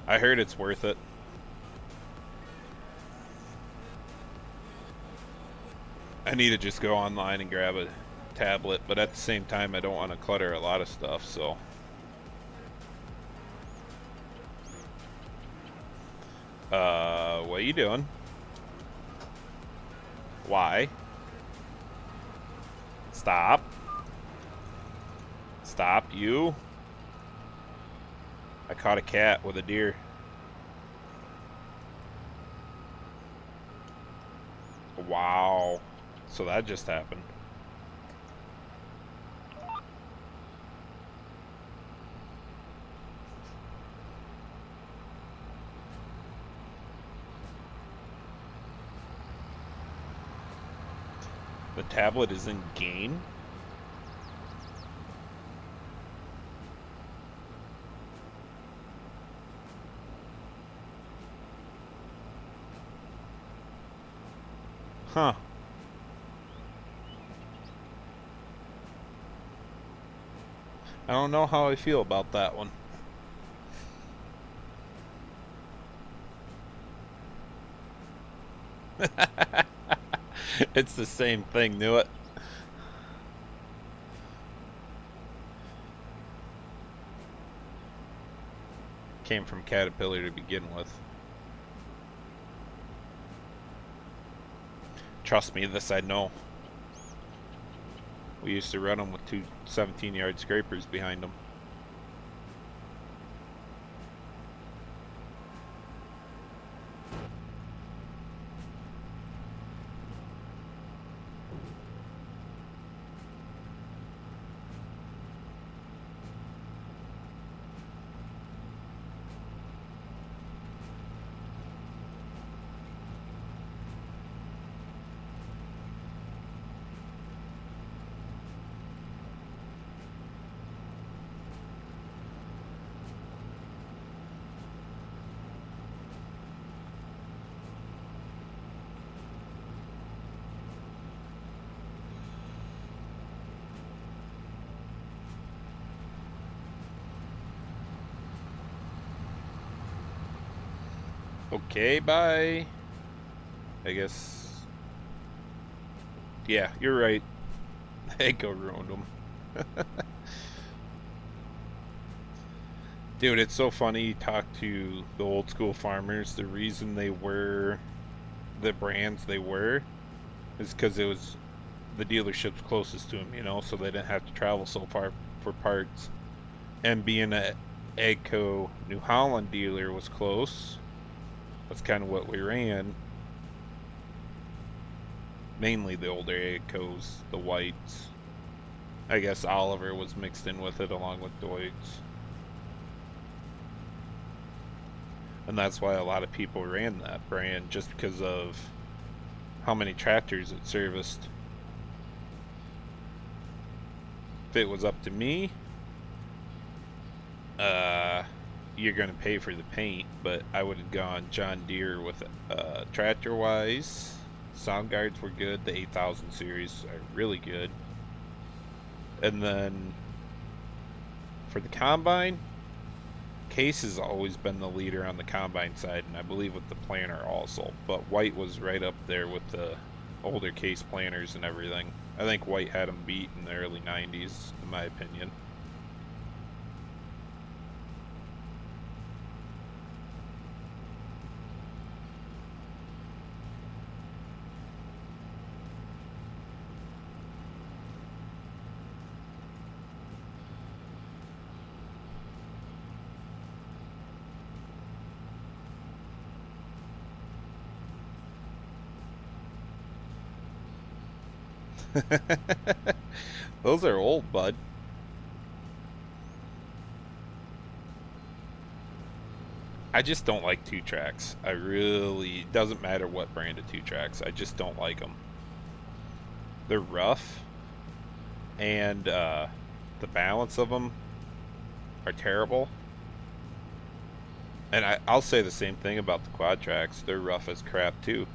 I heard it's worth it. I need to just go online and grab a tablet, but at the same time I don't want to clutter a lot of stuff, so. What are you doing? Why? Stop. Stop, you. I caught a cat with a deer. Wow. So that just happened. The tablet is in game? Huh. I don't know how I feel about that one. It's the same thing, knew it. Came from Caterpillar to begin with. Trust me, this I know. We used to run them with two 17-yard scrapers behind them. Okay, bye. I guess. Yeah, you're right. Echo ruined them. Dude, it's so funny. You talk to the old school farmers. The reason they were the brands they were is because it was the dealerships closest to them, you know, so they didn't have to travel so far for parts. And being a AGCO New Holland dealer was close. That's kind of what we ran. Mainly the older AGCOs, the whites. I guess Oliver was mixed in with it along with Deutz. And that's why a lot of people ran that brand, just because of how many tractors it serviced. If it was up to me, you're gonna pay for the paint, but I would have gone John Deere with tractor wise. Sound guards were good. The 8000 series are really good. And then for the combine, Case has always been the leader on the combine side, and I believe with the planter also. But White was right up there with the older Case planters and everything. I think White had them beat in the early 90s, in my opinion. Those are old, bud. I just don't like two tracks. I really doesn't matter what brand of two tracks. I just don't like them. They're rough, and the balance of them are terrible. And I'll say the same thing about the quad tracks. They're rough as crap too.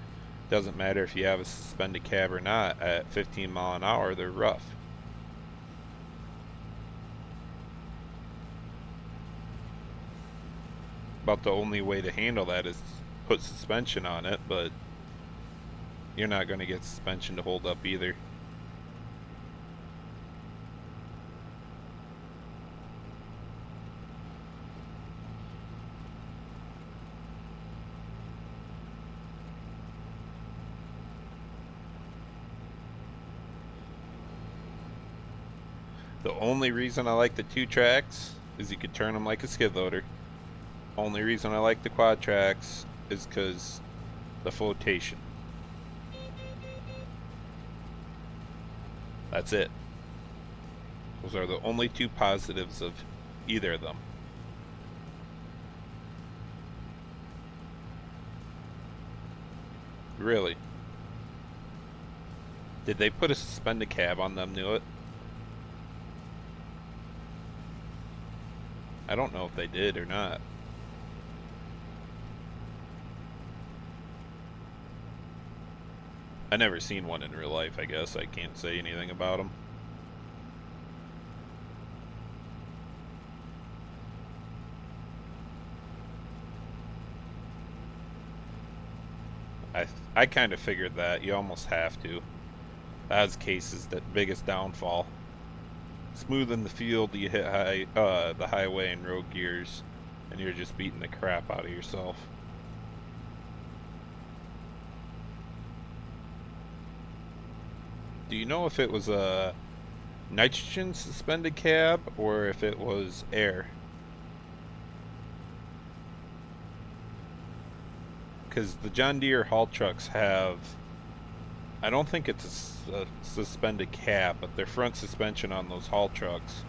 Doesn't matter if you have a suspended cab or not. At 15 mile an hour, they're rough. About the only way to handle that is put suspension on it, but you're not going to get suspension to hold up either. The only reason I like the two tracks is you could turn them like a skid loader. Only reason I like the quad tracks is because the flotation. That's it. Those are the only two positives of either of them. Really? Did they put a suspended cab on them, knew it? I don't know if they did or not. I never seen one in real life, I guess. I can't say anything about them. I kind of figured that. You almost have to. As cases that biggest downfall. Smoothing the field, you hit the highway and road gears, and you're just beating the crap out of yourself. Do you know if it was a nitrogen suspended cab or if it was air? Because the John Deere haul trucks have, I don't think it's a suspended cab, but their front suspension on those haul trucks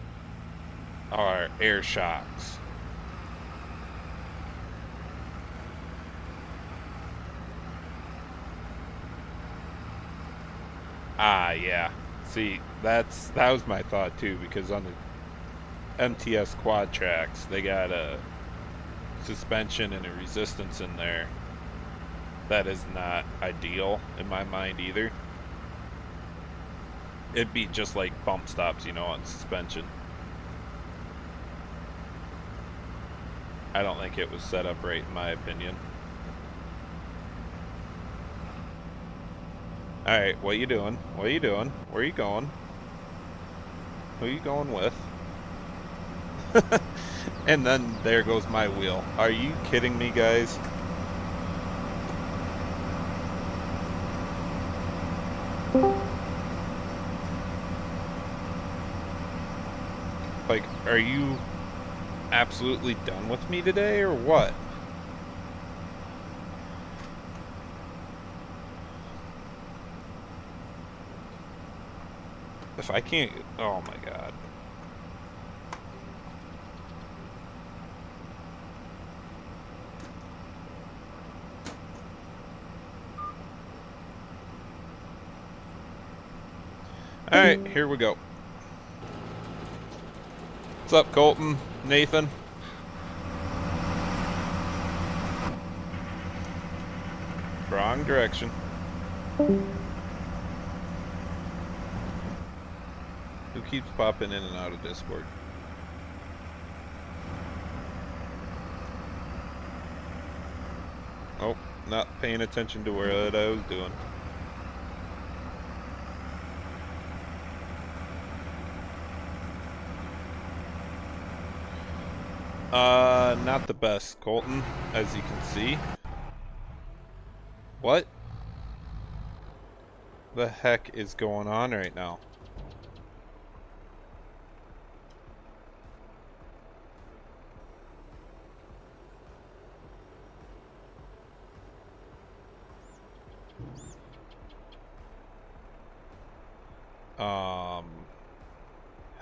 are air shocks. Ah, yeah. See, that was my thought too, because on the MTS quad tracks, they got a suspension and a resistance in there that is not ideal in my mind either. It'd be just like bump stops, on suspension. I don't think it was set up right in my opinion. Alright, what you doing? What are you doing? Where are you going? Who are you going with? And then there goes my wheel. Are you kidding me, guys? Like, are you absolutely done with me today, or what? If I can't... Oh my god. Alright, here we go. What's up, Colton? Nathan? Wrong direction. Who keeps popping in and out of Discord? Oh, not paying attention to what I was doing. Not the best, Colton, as you can see. What the heck is going on right now?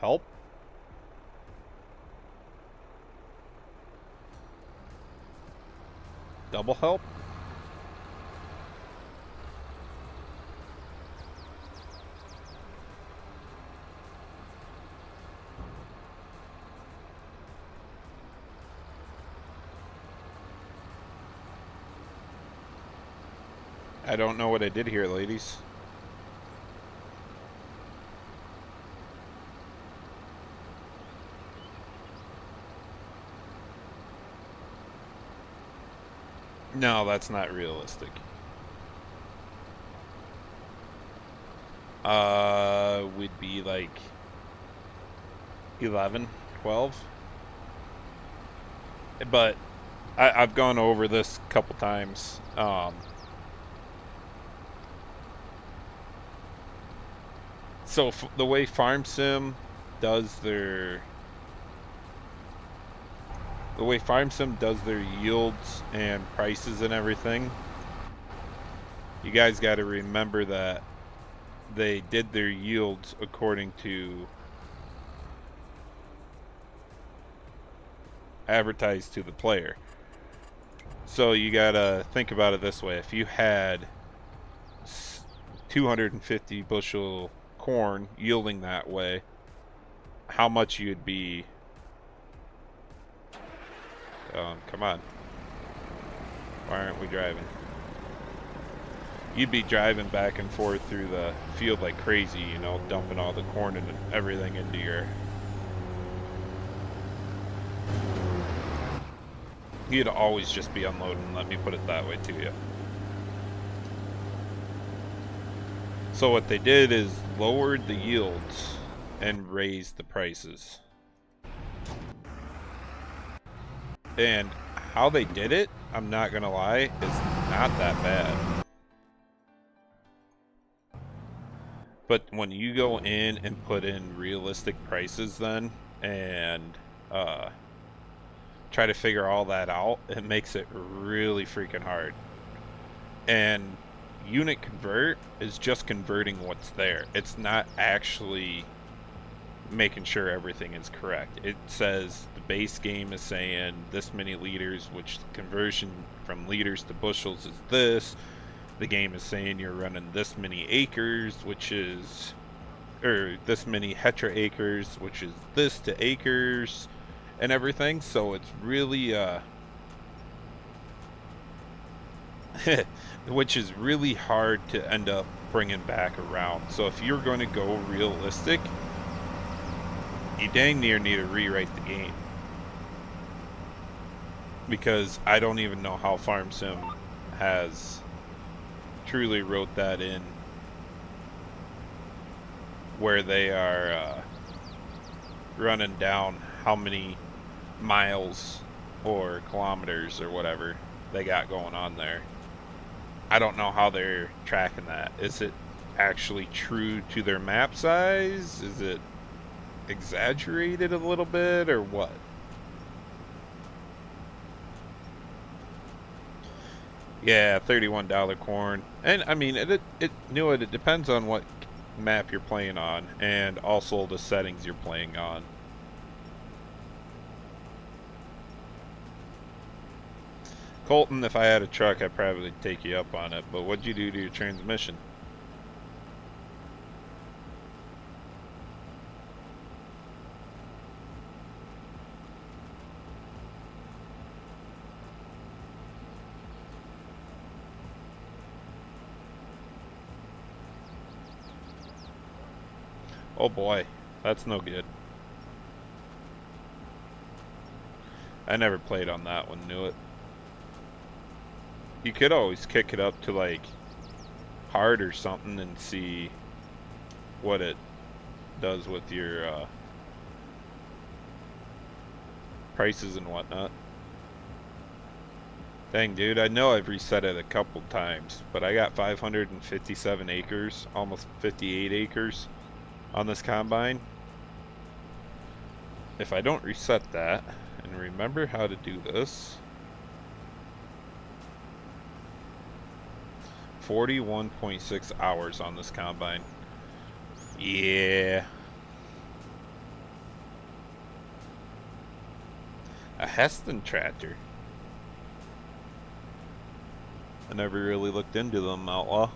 Help? Double help? I don't know what I did here, ladies. No, that's not realistic. Would be like 11, 12. But I've gone over this a couple times. So the way Farm Sim does their yields and prices and everything, you guys got to remember that they did their yields according to advertised to the player. So you got to think about it this way. If you had 250 bushel corn yielding that way, how much you'd be... come on. Why aren't we driving? You'd be driving back and forth through the field like crazy, you know, dumping all the corn and everything into your... You'd always just be unloading, let me put it that way to you. So what they did is lowered the yields and raised the prices. And how they did it, I'm not gonna lie, is not that bad. But when you go in and put in realistic prices then, and try to figure all that out, it makes it really freaking hard. And unit convert is just converting what's there. It's not actually making sure everything is correct. It says the base game is saying this many liters, which conversion from liters to bushels is this. The game is saying you're running this many acres, which is, or this many hectare acres, which is this to acres and everything. So it's really which is really hard to end up bringing back around. So if you're going to go realistic, you dang near need to rewrite the game, because I don't even know how Farm Sim has truly wrote that in where they are running down how many miles or kilometers or whatever they got going on there. I don't know how they're tracking that. Is it actually true to their map size? Is it exaggerated a little bit or what? Yeah, $31 corn. And I mean, it depends on what map you're playing on and also the settings you're playing on. Colton, if I had a truck, I'd probably take you up on it, but what'd you do to your transmission? Oh boy, that's no good. I never played on that one, knew it. You could always kick it up to like hard or something and see what it does with your prices and whatnot. Dang, dude, I know I've reset it a couple times, but I got 557 acres, almost 58 acres on this combine. If I don't reset that and remember how to do this, 41.6 hours on this combine. Yeah. A Heston tractor. I never really looked into them, Outlaw.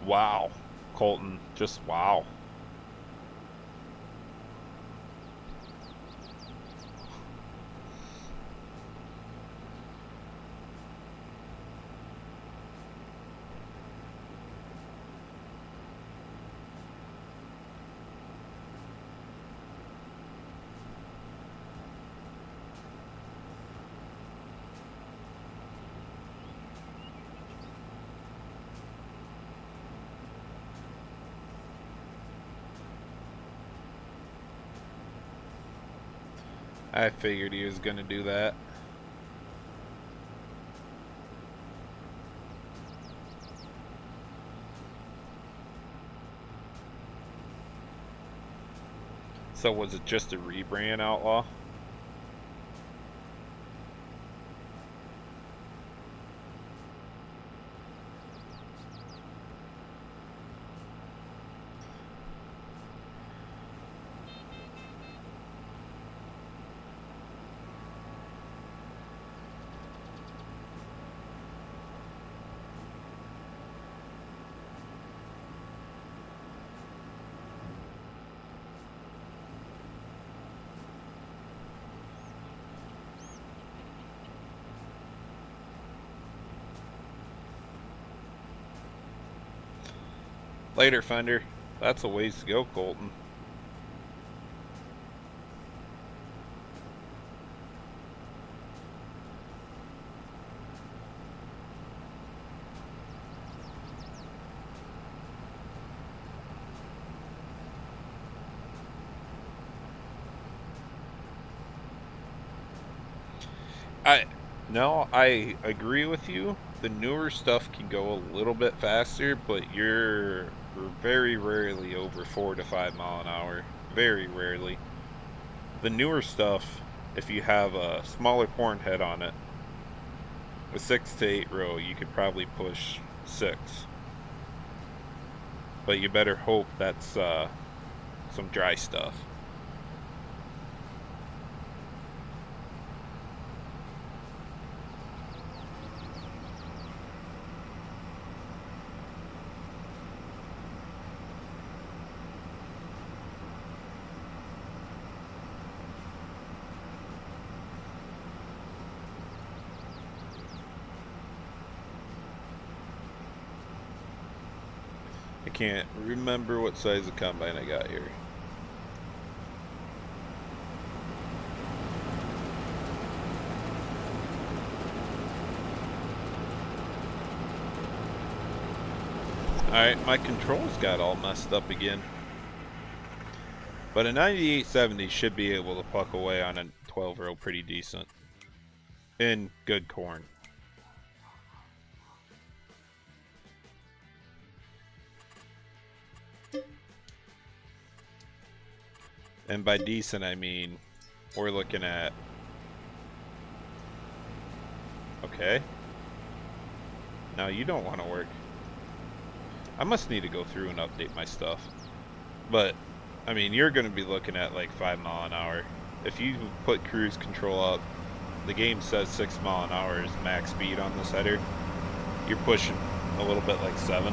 Wow. Colton, just wow. I figured he was gonna do that. So was it just a rebrand, Outlaw? Later, Fender. That's a ways to go, Colton. I agree with you. The newer stuff can go a little bit faster, but you're very rarely over 4 to 5 mile an hour. Very rarely. The newer stuff, if you have a smaller corn head on it, a 6 to 8 row, you could probably push 6. But you better hope that's some dry stuff. I can't remember what size of combine I got here. Alright, my controls got all messed up again. But a 9870 should be able to pluck away on a 12-row pretty decent. In good corn. And by decent, I mean we're looking at... Okay. Now you don't want to work. I must need to go through and update my stuff. But, I mean, you're going to be looking at like 5 mile an hour. If you put cruise control up, the game says 6 mile an hour is max speed on this header. You're pushing a little bit like 7.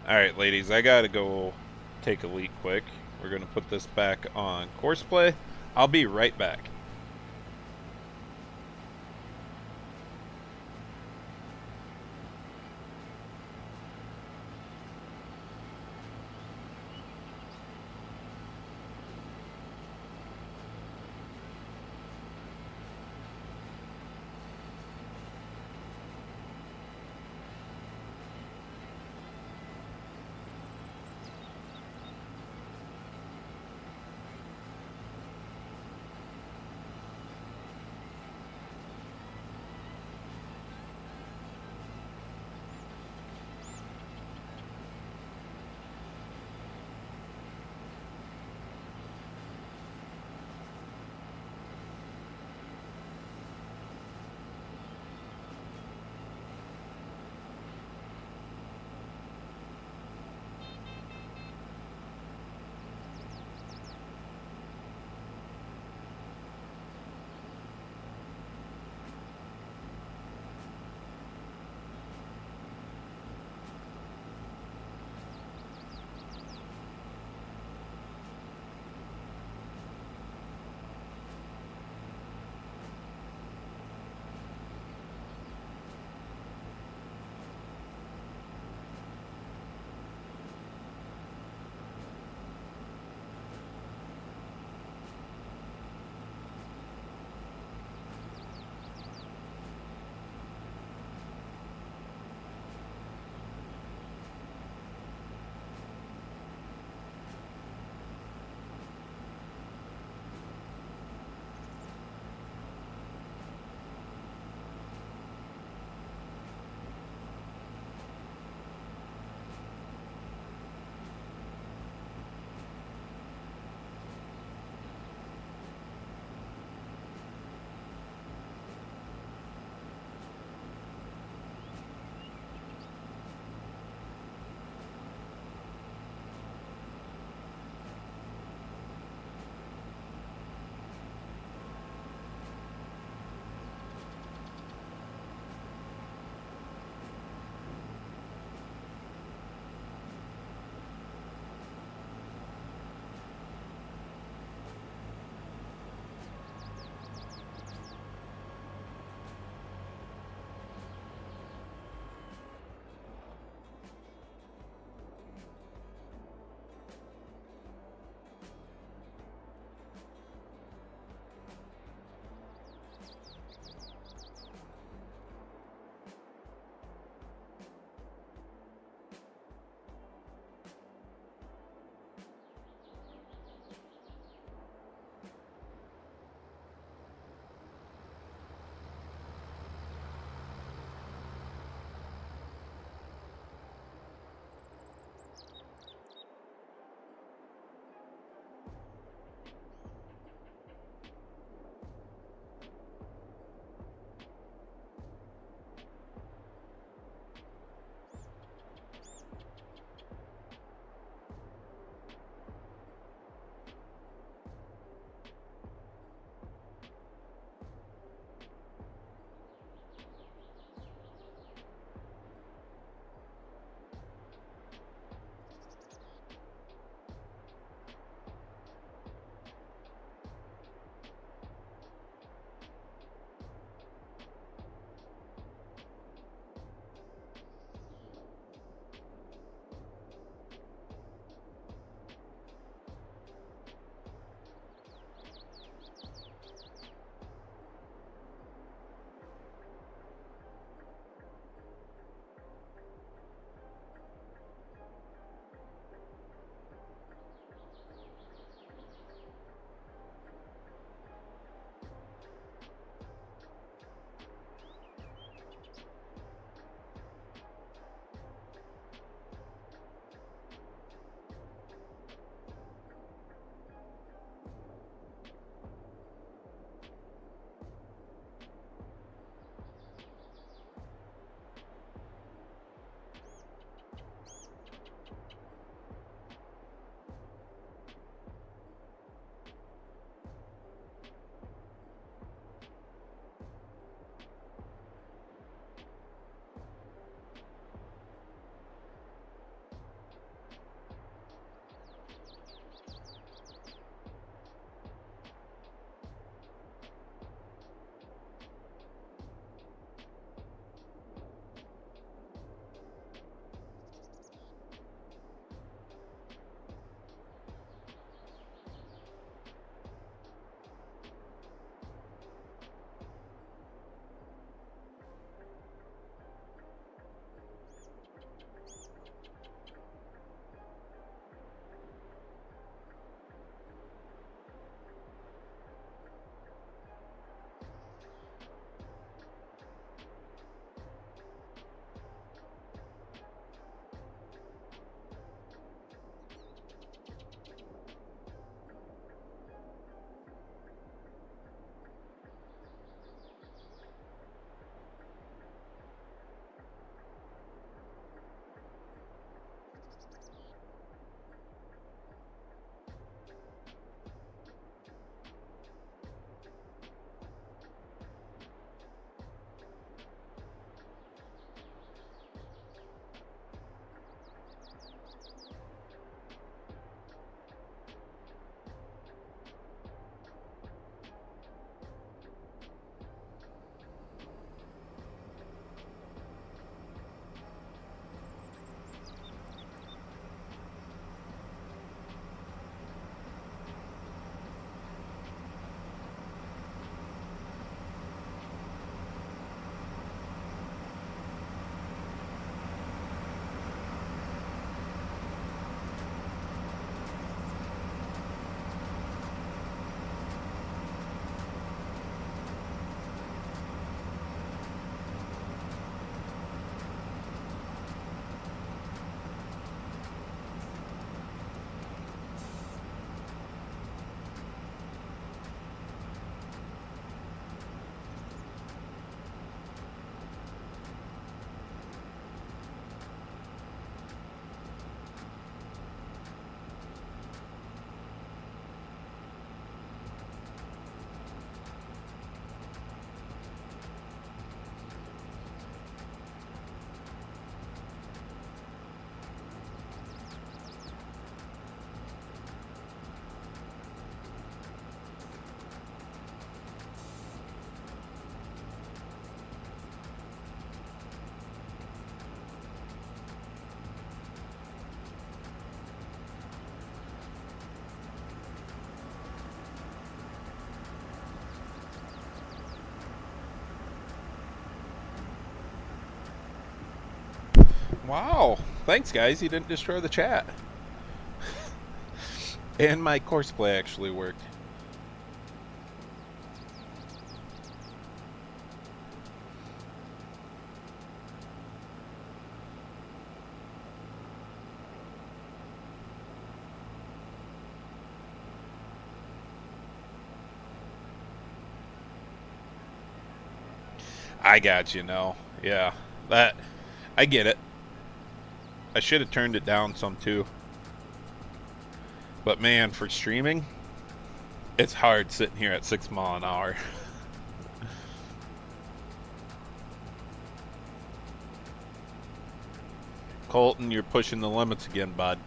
Alright, ladies, I gotta go take a leak quick. We're gonna put this back on course play. I'll be right back. Wow. Thanks, guys. You didn't destroy the chat. And my course play actually worked. I got you, no. Yeah. That I get it. I should have turned it down some too. But man, for streaming, it's hard sitting here at 6 miles an hour. Colton, you're pushing the limits again, bud.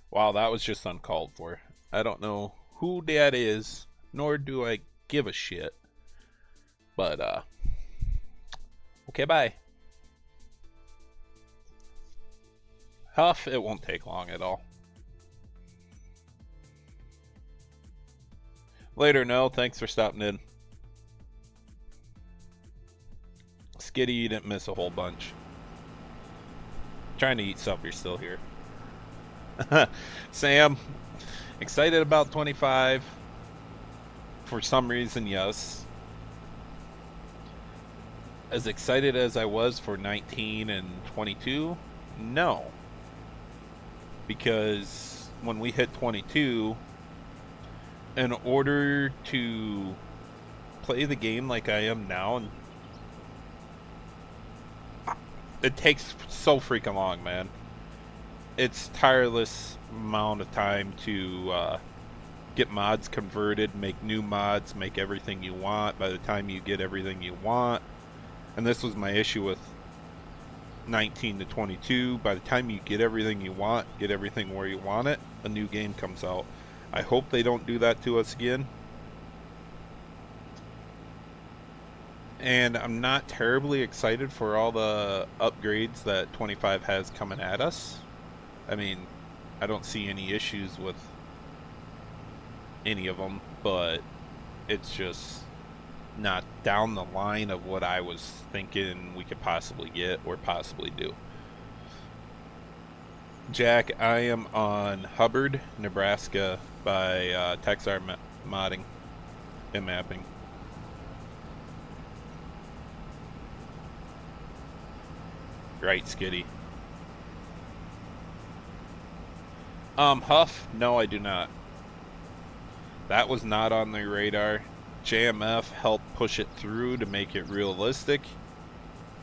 Wow, that was just uncalled for. I don't know who that is, nor do I give a shit. But, okay, bye. Huff, it won't take long at all. Later, no. Thanks for stopping in. Skitty, you didn't miss a whole bunch. Trying to eat supper, still here. Sam, excited about 25? For some reason, yes. As excited as I was for 19 and 22, no. Because when we hit 22, in order to play the game like I am now, and it takes so freaking long, man. It's tireless amount of time to get mods converted, make new mods, make everything you want. By the time you get everything you want, and this was my issue with 19 to 22, by the time you get everything you want, get everything where you want it, a new game comes out. I hope they don't do that to us again. And I'm not terribly excited for all the upgrades that 25 has coming at us. I mean, I don't see any issues with any of them, but it's just not down the line of what I was thinking we could possibly get or possibly do. Jack, I am on Hubbard, Nebraska by Texar Modding and Mapping. Right, Skitty. Huff, no, I do not. That was not on the radar. JMF helped push it through to make it realistic.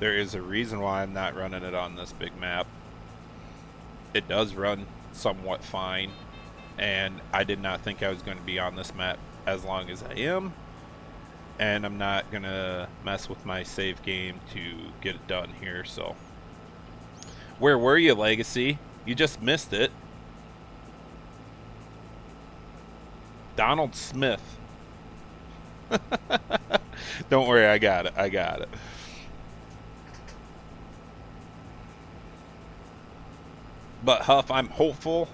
There is a reason why I'm not running it on this big map. It does run somewhat fine, and I did not think I was going to be on this map as long as I am, and I'm not going to mess with my save game to get it done here, so. Where were you, Legacy? You just missed it. Donald Smith. Don't worry, I got it. I got it. But Huff, I'm hopeful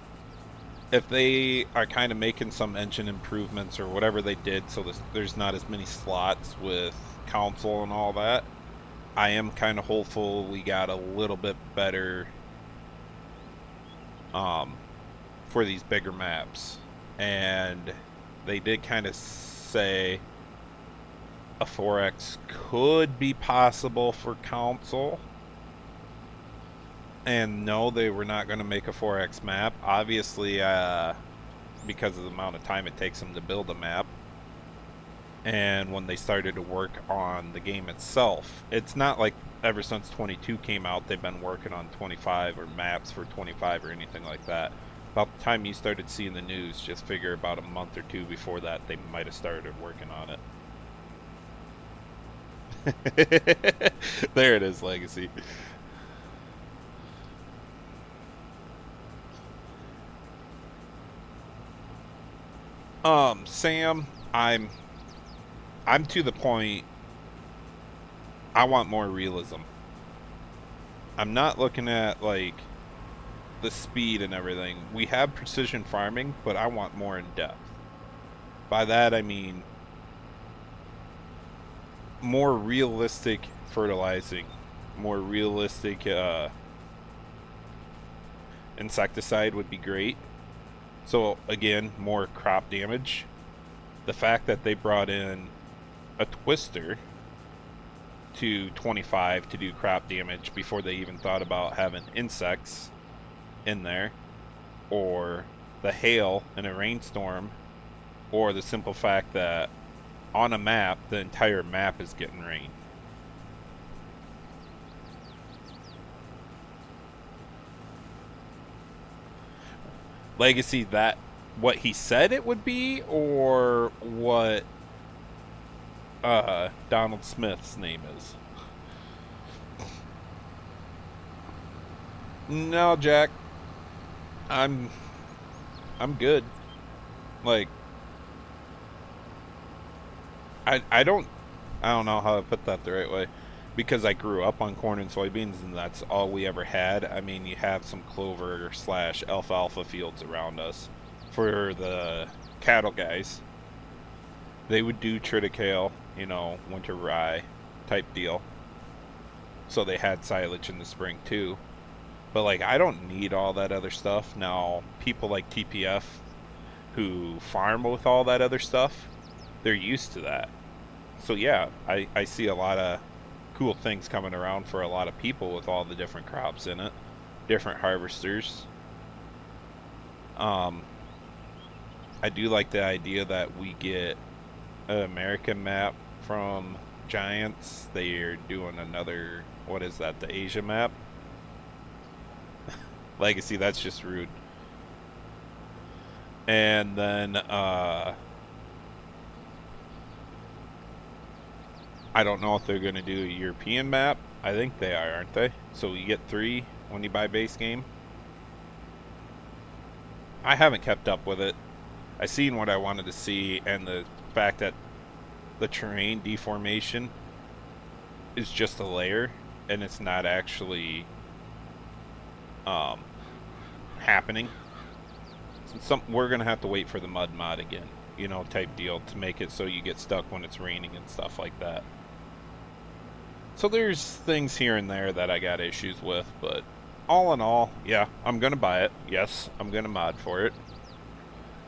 if they are kind of making some engine improvements or whatever they did so there's not as many slots with console and all that. I am kind of hopeful we got a little bit better for these bigger maps, and they did kind of say a 4X could be possible for console. And no, they were not going to make a 4X map. Obviously, because of the amount of time it takes them to build a map. And when they started to work on the game itself, it's not like ever since 22 came out, they've been working on 25 or maps for 25 or anything like that. About the time you started seeing the news, just figure about a month or two before that, they might have started working on it. There it is, Legacy. Sam, I'm to the point. I want more realism. I'm not looking at like the speed and everything. We have precision farming, but I want more in depth. By that I mean more realistic fertilizing, more realistic insecticide would be great. So again, more crop damage. The fact that they brought in a twister to 25 to do crop damage before they even thought about having insects in there, or the hail in a rainstorm, or the simple fact that on a map the entire map is getting rain. Legacy, that what he said it would be, or what Donald Smith's name is? No, Jack. I'm good. Like, I don't know how to put that the right way, because I grew up on corn and soybeans and that's all we ever had. I mean, you have some clover / alfalfa fields around us. For the cattle guys, they would do triticale, you know, winter rye type deal. So they had silage in the spring too. But like, I don't need all that other stuff. Now, people like TPF who farm with all that other stuff, they're used to that. So yeah, I see a lot of cool things coming around for a lot of people with all the different crops in it, different harvesters. I do like the idea that we get an American map from Giants. They're doing another, what is that, the Asia map? Legacy, that's just rude. And then I don't know if they're going to do a European map. I think they are, aren't they? So you get 3 when you buy base game. I haven't kept up with it. I seen what I wanted to see, and the fact that the terrain deformation is just a layer and it's not actually happening. We're gonna have to wait for the mud mod again, you know, type deal, to make it so you get stuck when it's raining and stuff like that. So there's things here and there that I got issues with, but all in all, yeah, I'm gonna buy it. Yes, I'm gonna mod for it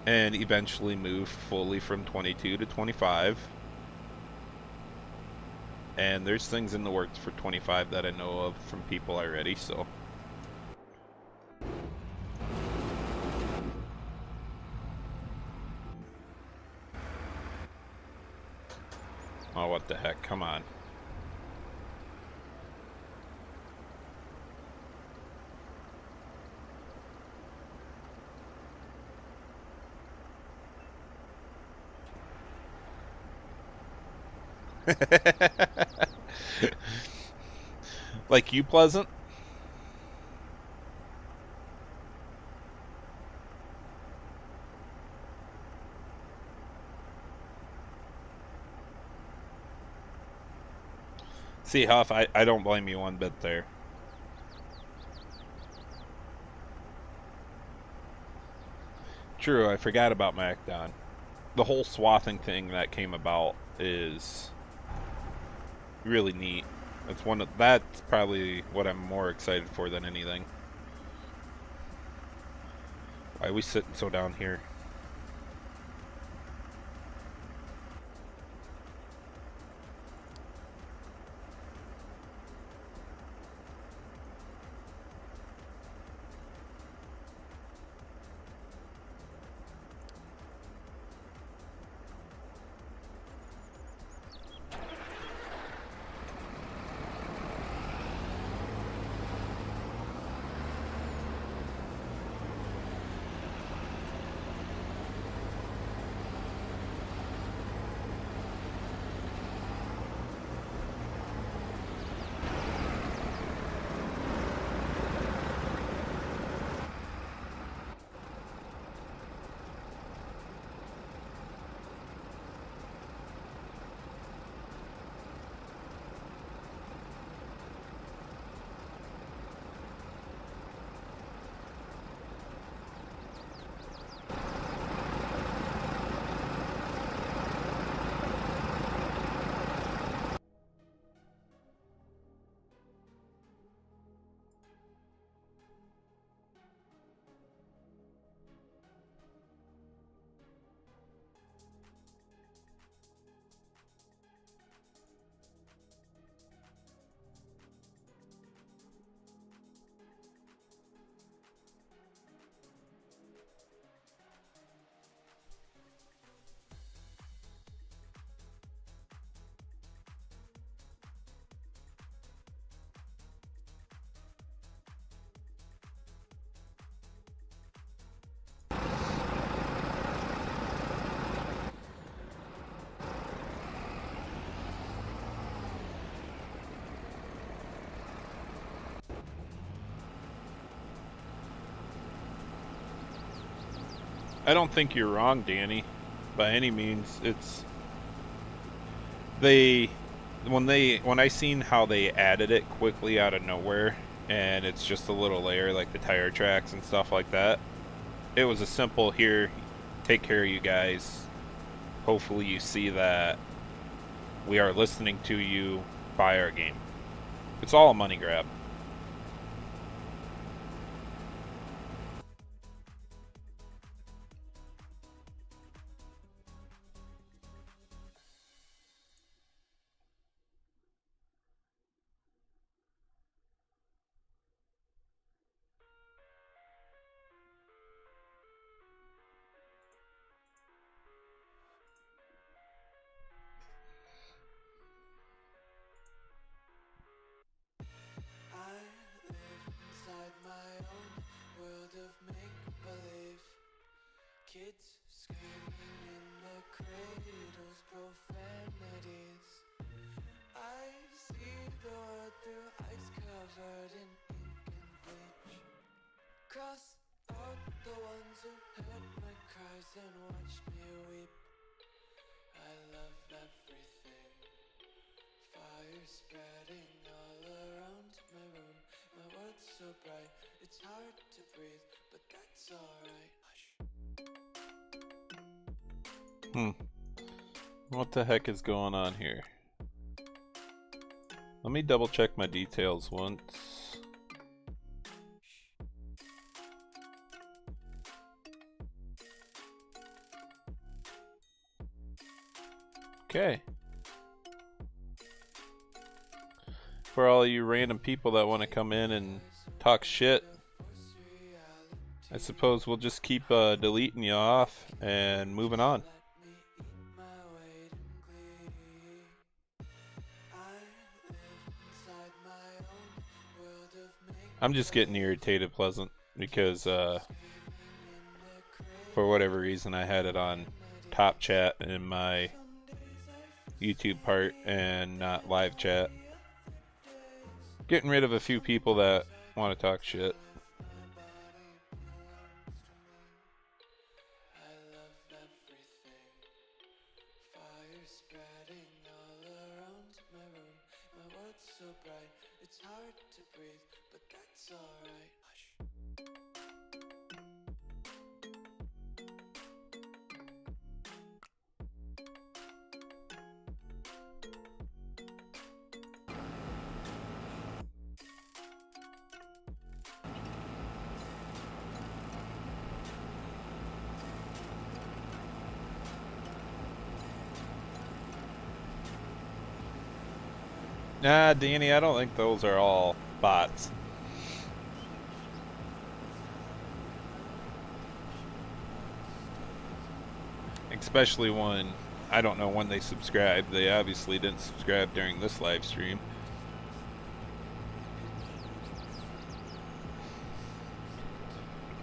and eventually move fully from 22 to 25. And there's things in the works for 25 that I know of from people already, so. Oh, what the heck, come on. Like you, Pleasant? See, Huff, I don't blame you one bit there. True, I forgot about MacDon. The whole swathing thing that came about is really neat. That's probably what I'm more excited for than anything. Why are we sitting so down here? I don't think you're wrong, Danny, by any means. It's they when I seen how they added it quickly out of nowhere, and it's just a little layer like the tire tracks and stuff like that. It was a simple here, take care of you guys. Hopefully you see that we are listening to you, buy our game. It's all a money grab. Kids screaming in the cradles, profanities. I see the world through ice covered in ink and bleach. Cross out the ones who heard my cries and watched me weep. I love everything. Fire spreading all around my room. My world's so bright, it's hard to breathe, but that's alright. What the heck is going on here? Let me double check my details once. Okay. For all you random people that want to come in and talk shit, I suppose we'll just keep deleting you off and moving on. I'm just getting irritated, Pleasant, because for whatever reason I had it on top chat in my YouTube part and not live chat. Getting rid of a few people that want to talk shit. Nah, Danny, I don't think those are all bots. Especially when, I don't know when they subscribed. They obviously didn't subscribe during this live stream.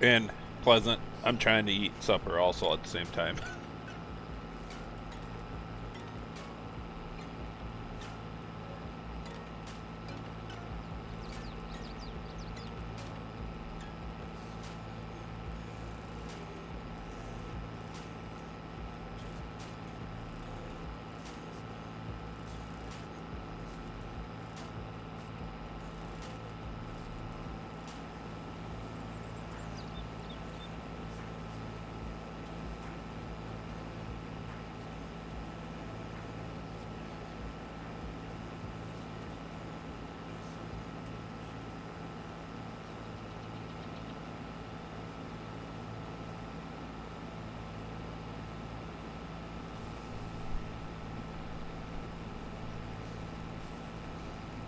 And Pleasant, I'm trying to eat supper also at the same time.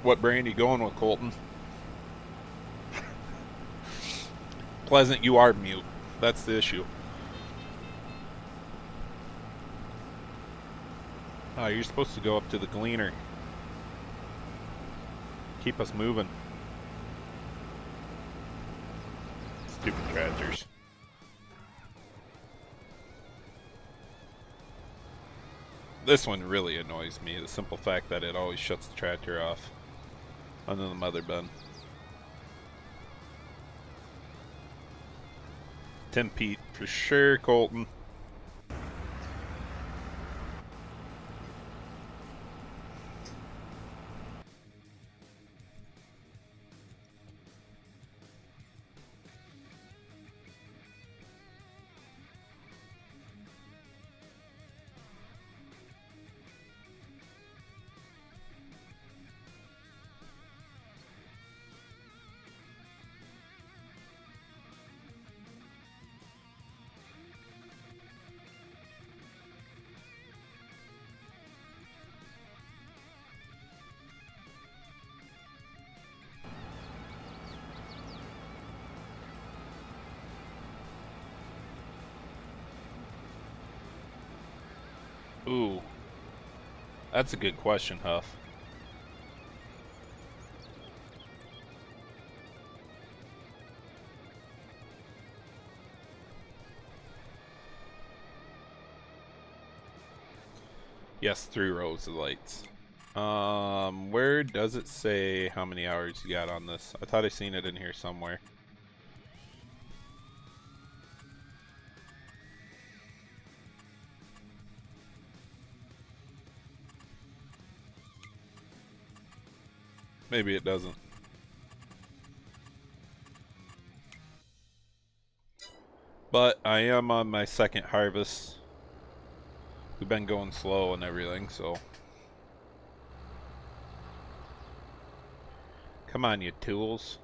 What brand you going with, Colton? Pleasant, you are mute. That's the issue. Oh, you're supposed to go up to the gleaner. Keep us moving. Stupid tractors. This one really annoys me. The simple fact that it always shuts the tractor off. Under the mother bin. Tim Pete for sure, Colton. Ooh. That's a good question, Huff. Yes, 3 rows of lights. Where does it say how many hours you got on this? I thought I seen it in here somewhere. Maybe it doesn't. But I am on my second harvest. We've been going slow and everything, so. Come on, you tools.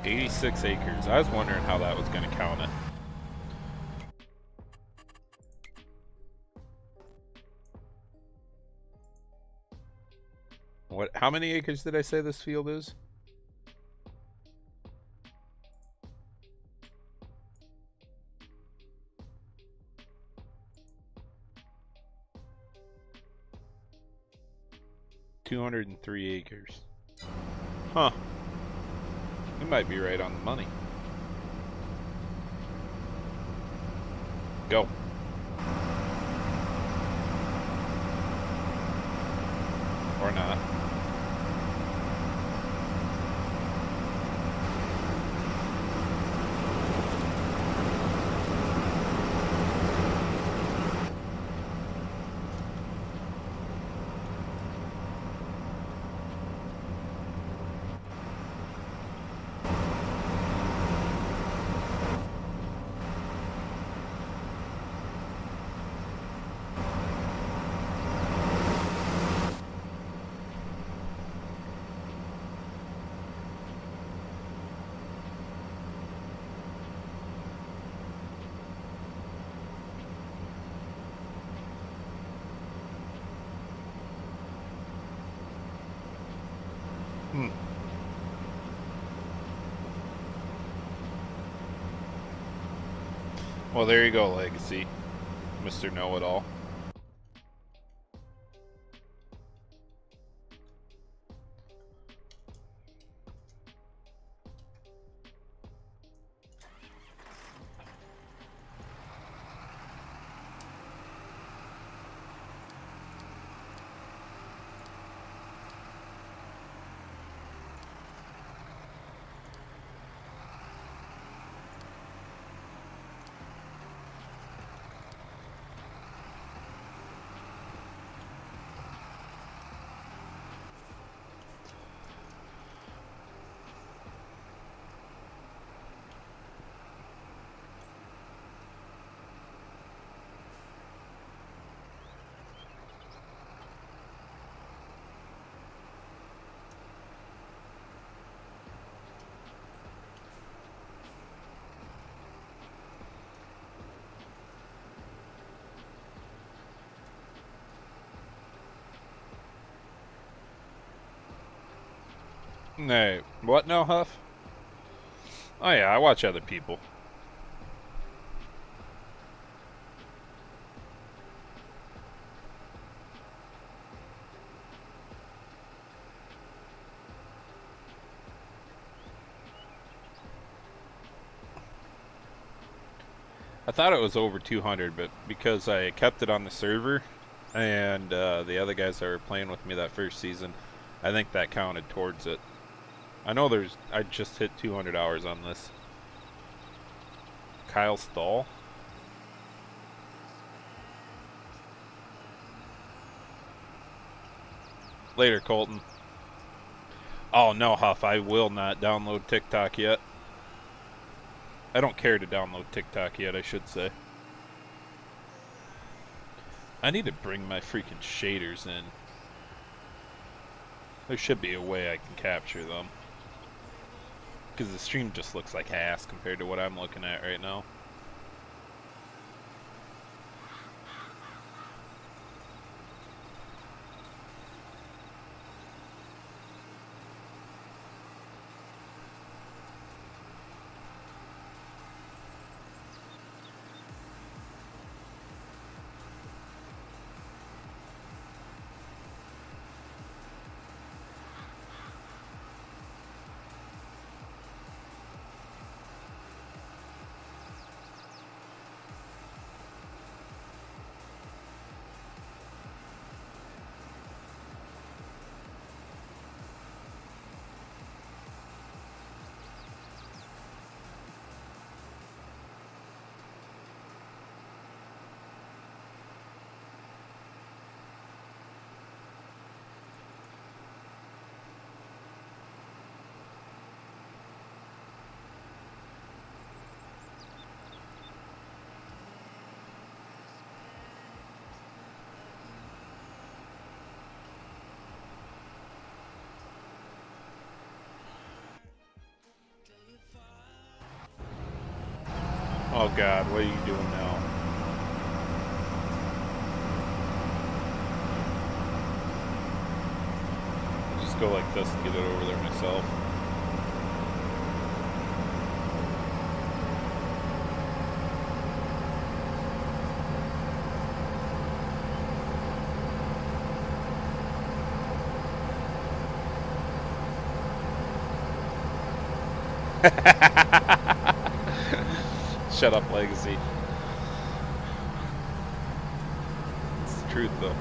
$86 acres. I was wondering how that was going to count it. What? How many acres did I say this field is? $203 acres. Huh. You might be right on the money. Go. Or not. Well, there you go, Legacy. Mr. Know-It-All. Hey, what now, Huff? Oh yeah, I watch other people. I thought it was over 200, but because I kept it on the server, and the other guys that were playing with me that first season, I think that counted towards it. I know I just hit 200 hours on this. Kyle Stahl? Later, Colton. Oh no, Huff, I will not download TikTok yet. I don't care to download TikTok yet, I should say. I need to bring my freaking shaders in. There should be a way I can capture them. Because the stream just looks like ass compared to what I'm looking at right now. Oh god, what are you doing now? I'll just go like this and get it over there myself. Shut up, Legacy. It's the truth, though.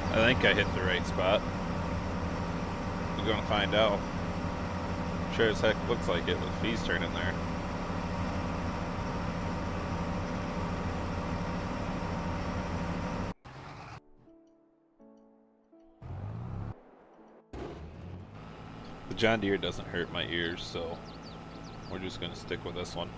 I think I hit the right spot. We're gonna find out. Sure as heck looks like it with fees turning there. The John Deere doesn't hurt my ears, so we're just gonna stick with this one.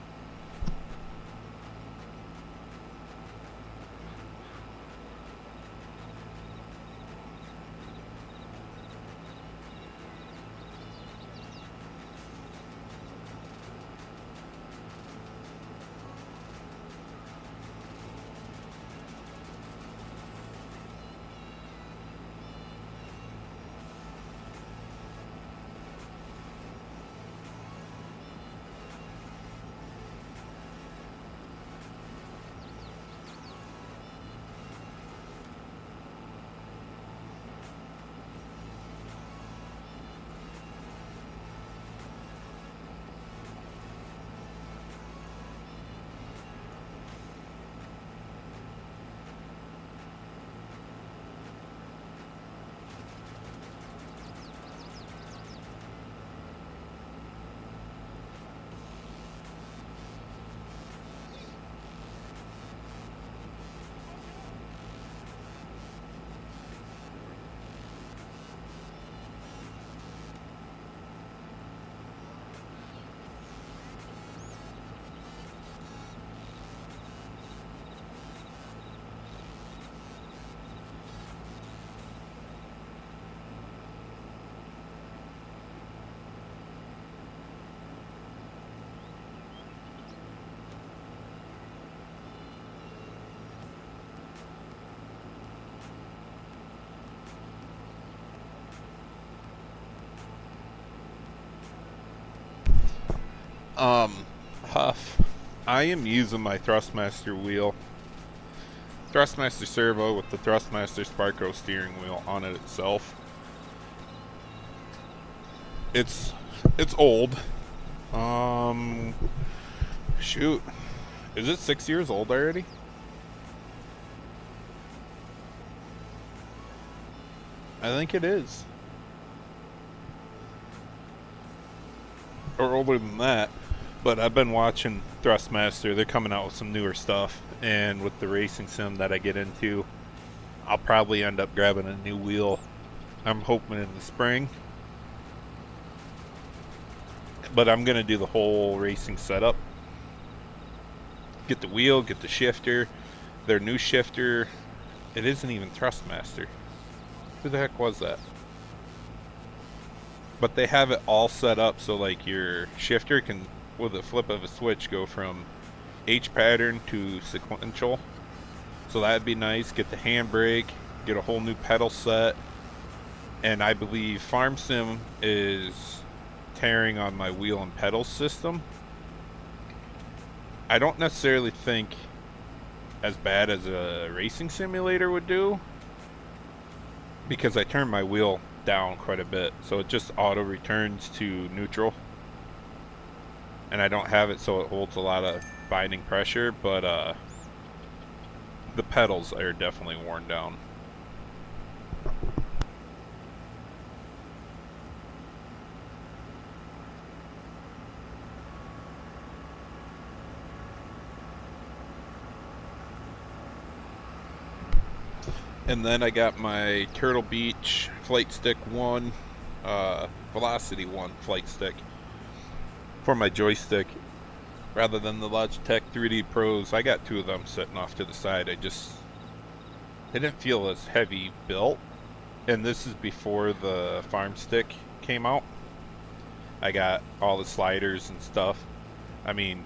Huff. I am using my Thrustmaster wheel. Thrustmaster servo with the Thrustmaster Sparco steering wheel on it itself. It's old. Shoot. Is it 6 years old already? I think it is. Or older than that. But I've been watching Thrustmaster. They're coming out with some newer stuff. And with the racing sim that I get into, I'll probably end up grabbing a new wheel. I'm hoping in the spring. But I'm going to do the whole racing setup. Get the wheel, get the shifter. Their new shifter. It isn't even Thrustmaster. Who the heck was that? But they have it all set up so like your shifter can, with a flip of a switch, go from H pattern to sequential. So that'd be nice. Get the handbrake, get a whole new pedal set. And I believe Farm Sim is tearing on my wheel and pedal system. I don't necessarily think as bad as a racing simulator would do, because I turned my wheel down quite a bit, so it just auto returns to neutral, and I don't have it so it holds a lot of binding pressure, but the pedals are definitely worn down. And then I got my Turtle Beach Flight Stick 1, Velocity 1 Flight Stick for my joystick. Rather than the Logitech 3D Pros, I got two of them sitting off to the side. They didn't feel as heavy built. And this is before the Farm Stick came out. I got all the sliders and stuff. I mean,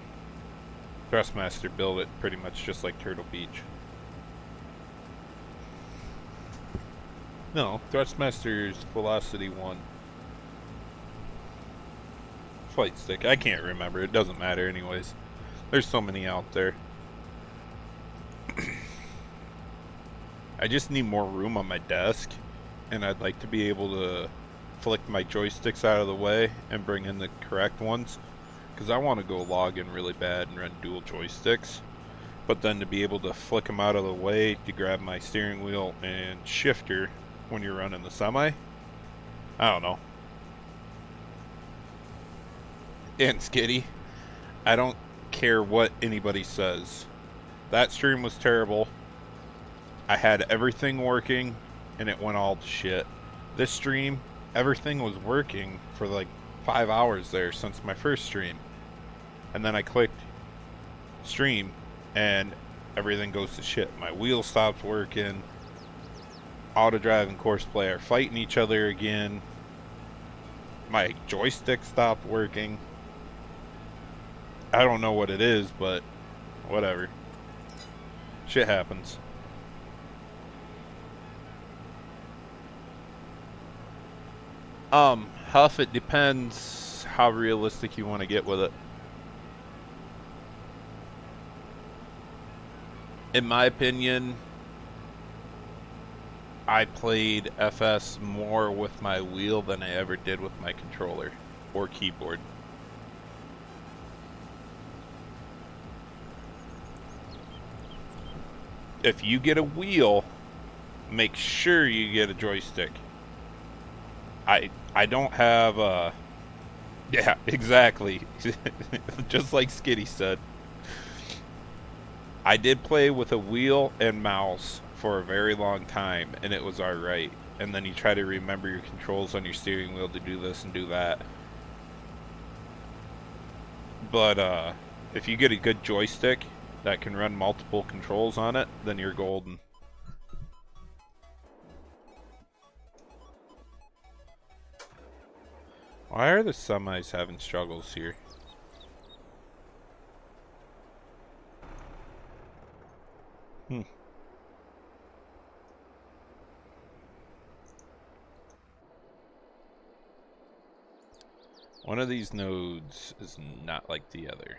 Thrustmaster built it pretty much just like Turtle Beach. No, Thrustmaster's Velocity 1 Flight Stick. I can't remember. It doesn't matter anyways. There's so many out there. I just need more room on my desk, and I'd like to be able to flick my joysticks out of the way and bring in the correct ones, because I want to go log in really bad and run dual joysticks. But then to be able to flick them out of the way to grab my steering wheel and shifter when you're running the semi, I don't know. And Skitty, I don't care what anybody says. That stream was terrible. I had everything working and it went all to shit. This stream, everything was working for like 5 hours there since my first stream. And then I clicked stream and everything goes to shit. My wheel stops working. Auto Drive and Course Play are fighting each other again. My joystick stopped working. I don't know what it is, but whatever. Shit happens. Huff, it depends how realistic you want to get with it. In my opinion, I played FS more with my wheel than I ever did with my controller or keyboard. If you get a wheel, make sure you get a joystick. I don't have a... Yeah, exactly. Just like Skitty said. I did play with a wheel and mouse for a very long time, and it was alright. And then you try to remember your controls on your steering wheel to do this and do that. But if you get a good joystick that can run multiple controls on it, then you're golden. Why are the semis having struggles here? One of these nodes is not like the other.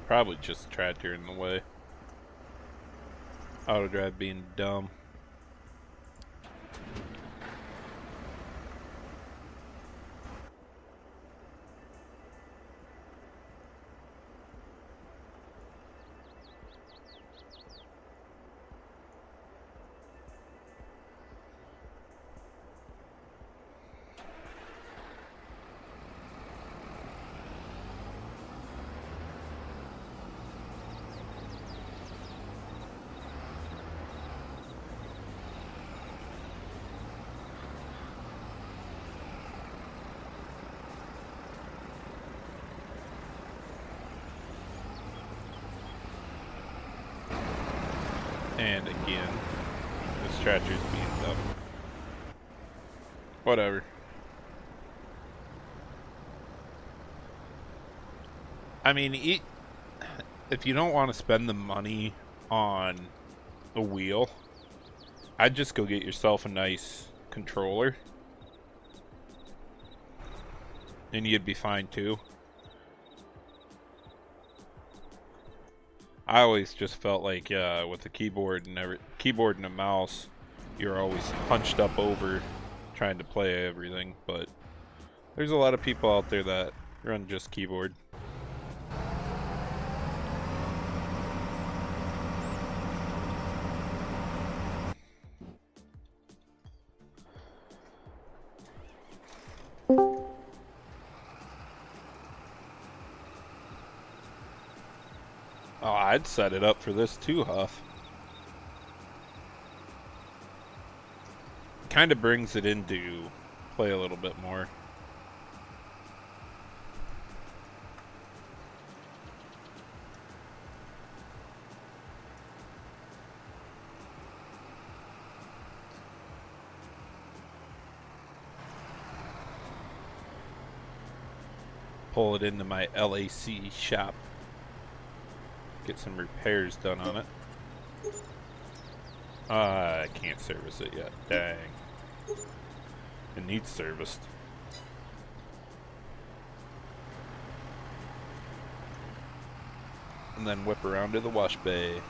Probably just tractor in the way. Auto drive being dumb. And again, this tractor's being dumb. Whatever. I mean, if you don't want to spend the money on a wheel, I'd just go get yourself a nice controller. And you'd be fine too. I always just felt like with a keyboard and a mouse, you're always hunched up over trying to play everything. But there's a lot of people out there that run just keyboard. Oh, I'd set it up for this too, Huff. Kind of brings it into play a little bit more. Pull it into my LAC shop. Get some repairs done on it. I can't service it yet. Dang. It needs serviced. And then whip around to the wash bay.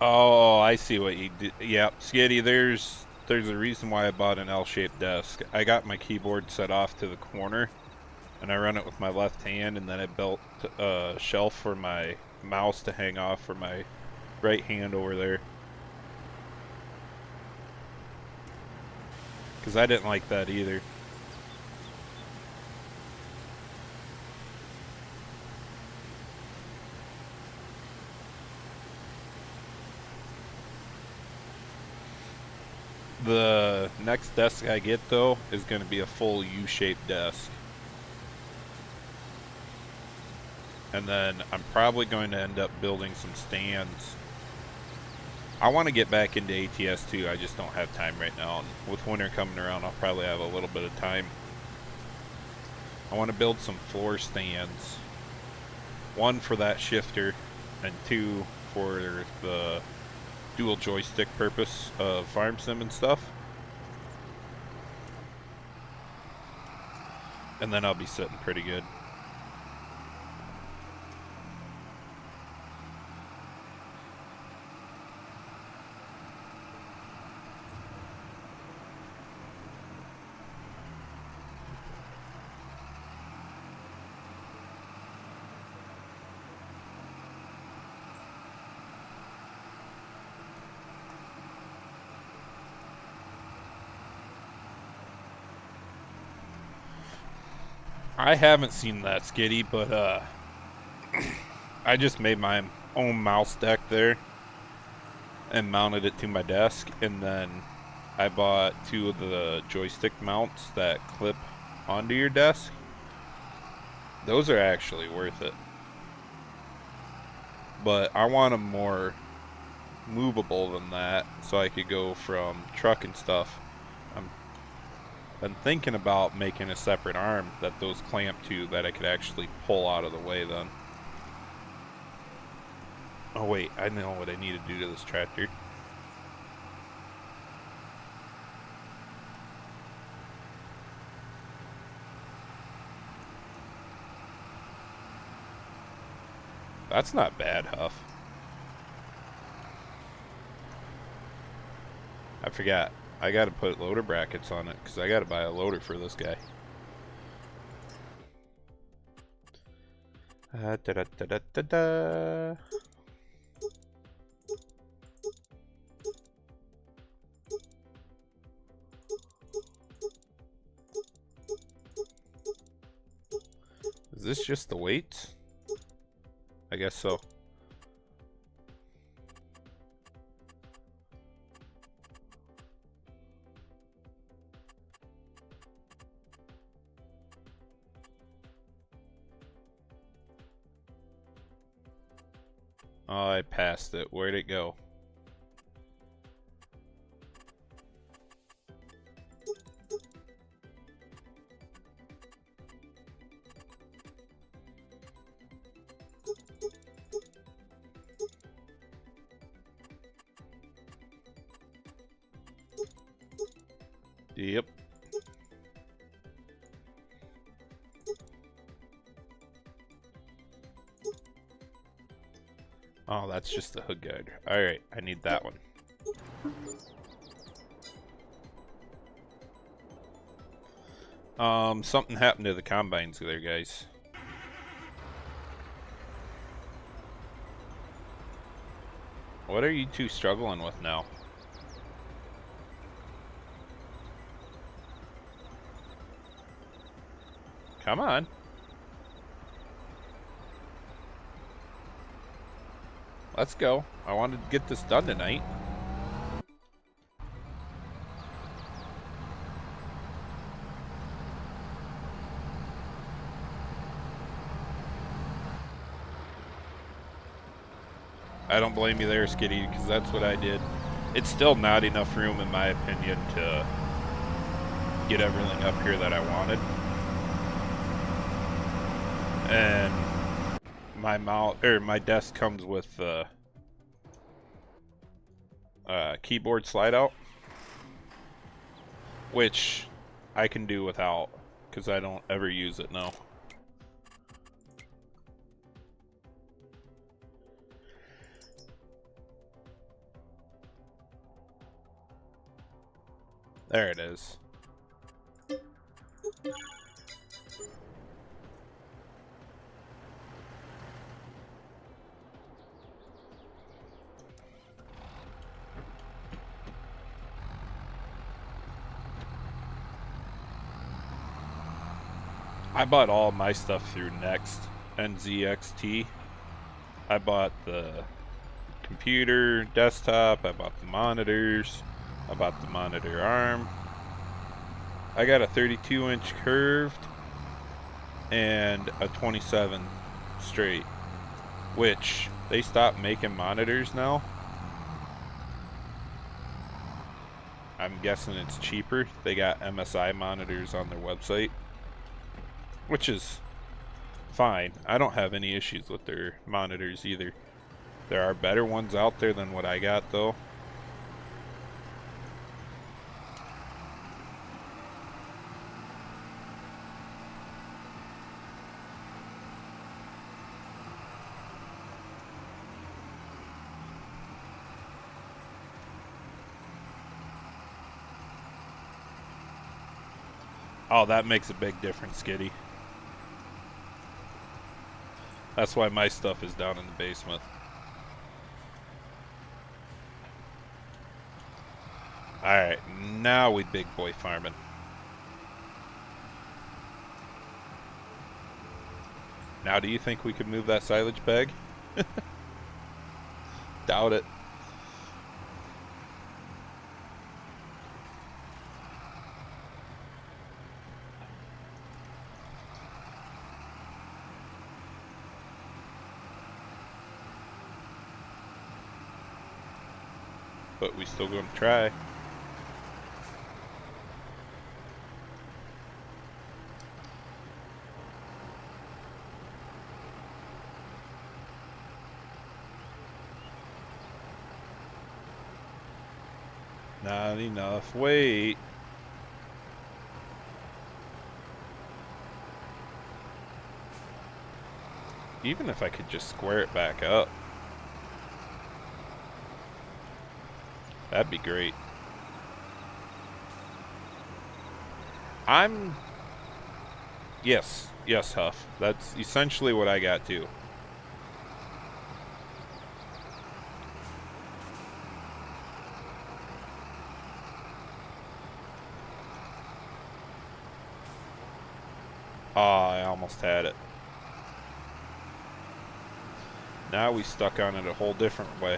Oh, I see what you did. Yep, Skitty, there's a reason why I bought an L-shaped desk. I got my keyboard set off to the corner, and I run it with my left hand, and then I built a shelf for my mouse to hang off for my right hand over there. Because I didn't like that either. The next desk I get, though, is going to be a full U-shaped desk. And then I'm probably going to end up building some stands. I want to get back into ATS too, I just don't have time right now. And with winter coming around, I'll probably have a little bit of time. I want to build some floor stands. One for that shifter, and two for the dual joystick purpose of farm sim and stuff. And then I'll be sitting pretty good. I haven't seen that, Skitty, but I just made my own mouse deck there and mounted it to my desk, and then I bought 2 of the joystick mounts that clip onto your desk. Those are actually worth it. But I want them more movable than that, so I could go from truck and stuff. I'm been thinking about making a separate arm that those clamp to that I could actually pull out of the way then. Oh wait, I know what I need to do to this tractor. That's not bad, Huff. I forgot. I gotta put loader brackets on it because I gotta buy a loader for this guy. Da da da da da da. Is this just the weights? I guess so. Oh, I passed it. Where'd it go? Yep. Oh, that's just the hood guide. Alright, I need that one. Something happened to the combines there, guys. What are you two struggling with now? Come on. Let's go. I wanted to get this done tonight. I don't blame you there, Skitty, because that's what I did. It's still not enough room, in my opinion, to get everything up here that I wanted. And my desk comes with keyboard slide out, which I can do without because I don't ever use it now. There it is. I bought all my stuff through Next, NZXT. I bought the computer, desktop, I bought the monitors, I bought the monitor arm. I got a 32-inch curved and a 27 straight, which they stopped making monitors now. I'm guessing it's cheaper. They got MSI monitors on their website, which is fine. I don't have any issues with their monitors either. There are better ones out there than what I got, though. Oh, that makes a big difference, Skitty. That's why my stuff is down in the basement. Alright, now we big boy farming. Now, do you think we could move that silage bag? Doubt it. But we still gonna try. Not enough weight. Even if I could just square it back up, that'd be great. Yes, Huff. That's essentially what I got too. Ah, I almost had it. Now we stuck on it a whole different way.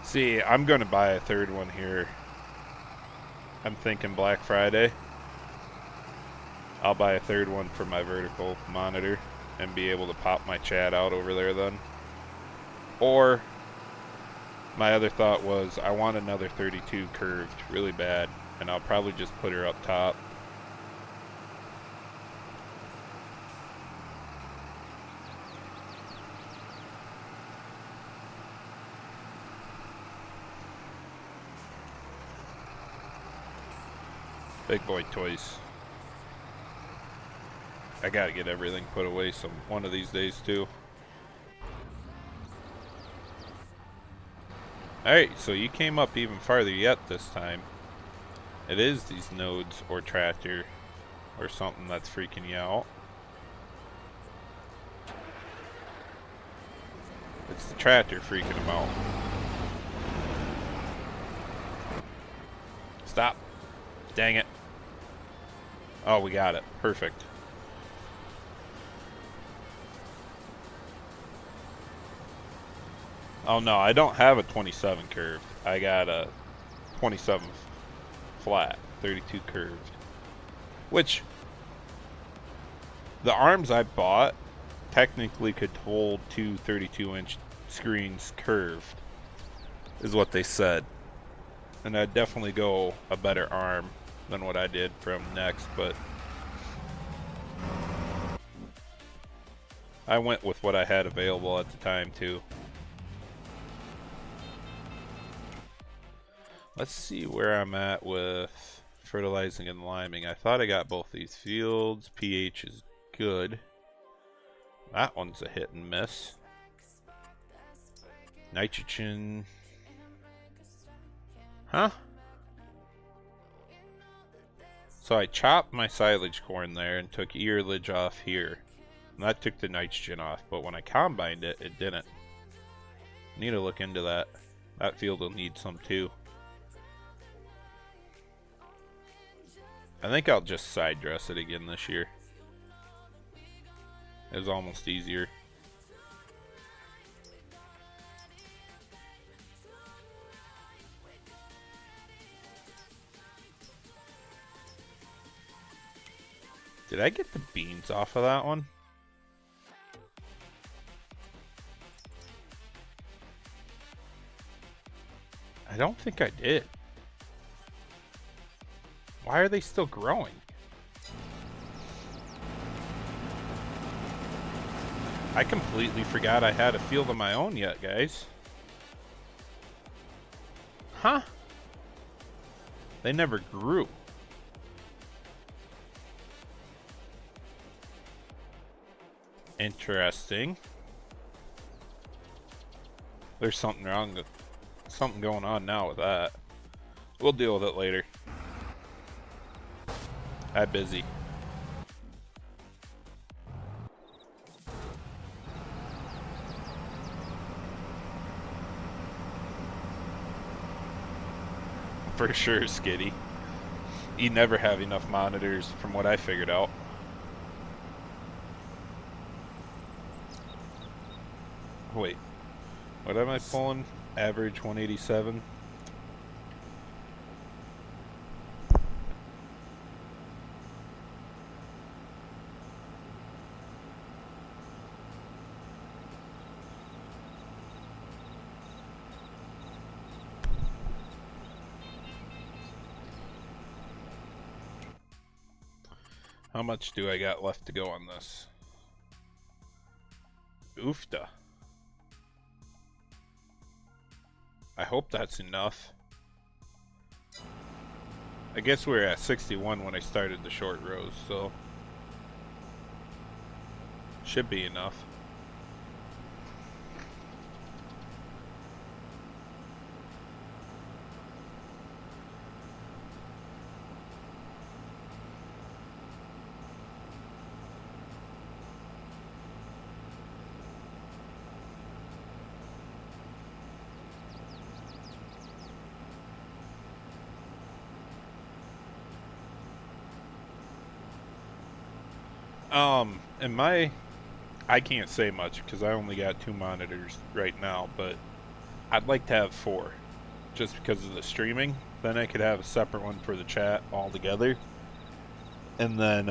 See, I'm gonna buy a third one here. I'm thinking Black Friday. I'll buy a third one for my vertical monitor and be able to pop my chat out over there then. Or my other thought was I want another 32 curved really bad, and I'll probably just put her up top. Big boy toys. I gotta get everything put away one of these days too. Alright, so you came up even farther yet this time. It is these nodes or tractor or something that's freaking you out. It's the tractor freaking them out. Stop. Dang it. Oh, we got it. Perfect. Oh no, I don't have a 27 curved. I got a 27 flat, 32 curved. Which, the arms I bought technically could hold two 32-inch screens curved, is what they said. And I'd definitely go a better arm than what I did from Next, but I went with what I had available at the time too. Let's see where I'm at with fertilizing and liming. I thought I got both these fields. pH is good. That one's a hit and miss. Nitrogen. Huh? So I chopped my silage corn there and took earlage off here. And that took the nitrogen off, but when I combined it, it didn't. Need to look into that. That field will need some too. I think I'll just side dress it again this year. It was almost easier. Did I get the beans off of that one? I don't think I did. Why are they still growing? I completely forgot I had a field of my own yet, guys. Huh? They never grew. Interesting. There's something wrong with something going on now with that. We'll deal with it later. I'm busy. For sure, Skitty. You never have enough monitors from what I figured out. Wait, what am I pulling? Average 187. How much do I got left to go on this? Oofta. I hope that's enough. I guess we were at 61 when I started the short rows, so should be enough. I can't say much because I only got 2 monitors right now, but I'd like to have 4 just because of the streaming. Then I could have a separate one for the chat altogether. And then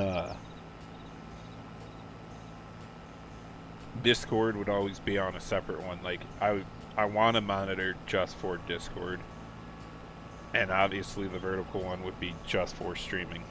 Discord would always be on a separate one. Like I want to monitor just for Discord. And obviously the vertical one would be just for streaming.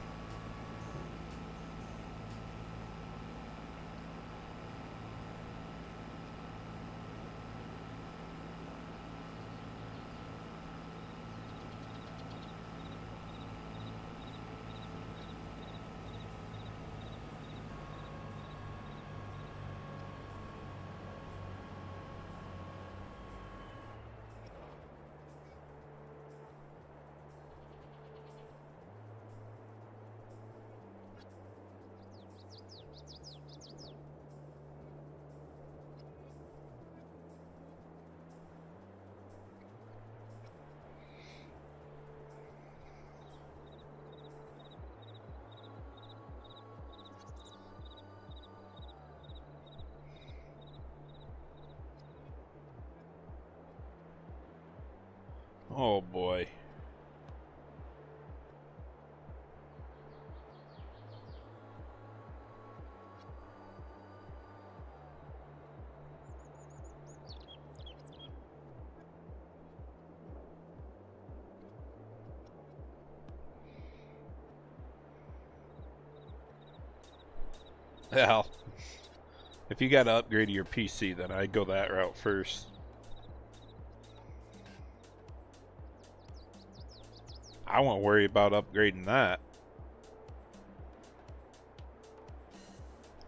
Oh boy. Well, if you gotta upgrade your PC, then I'd go that route first. I won't worry about upgrading that.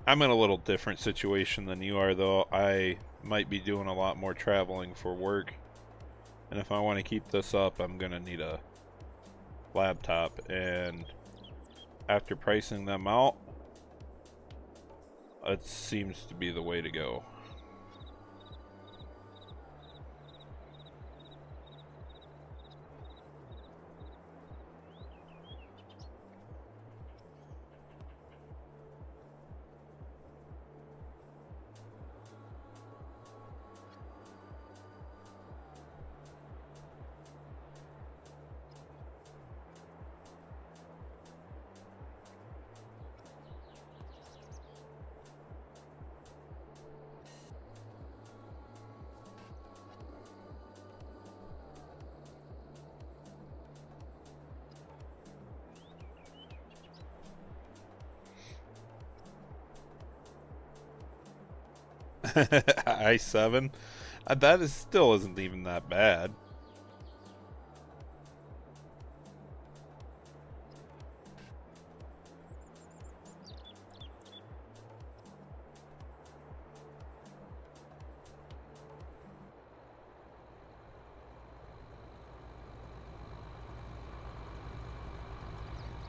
I'm in a little different situation than you are, though. I might be doing a lot more traveling for work. And if I want to keep this up, I'm going to need a laptop. And after pricing them out, it seems to be the way to go. i7? That is still isn't even that bad.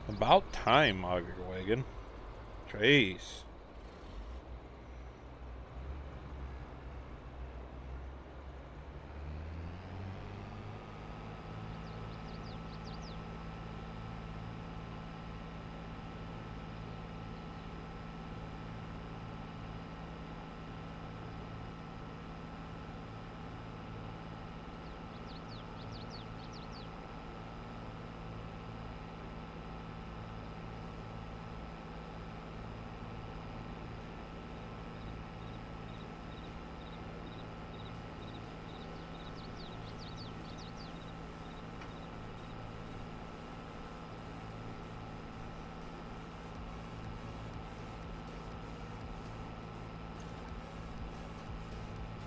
About time, Auger Wagon. Trace.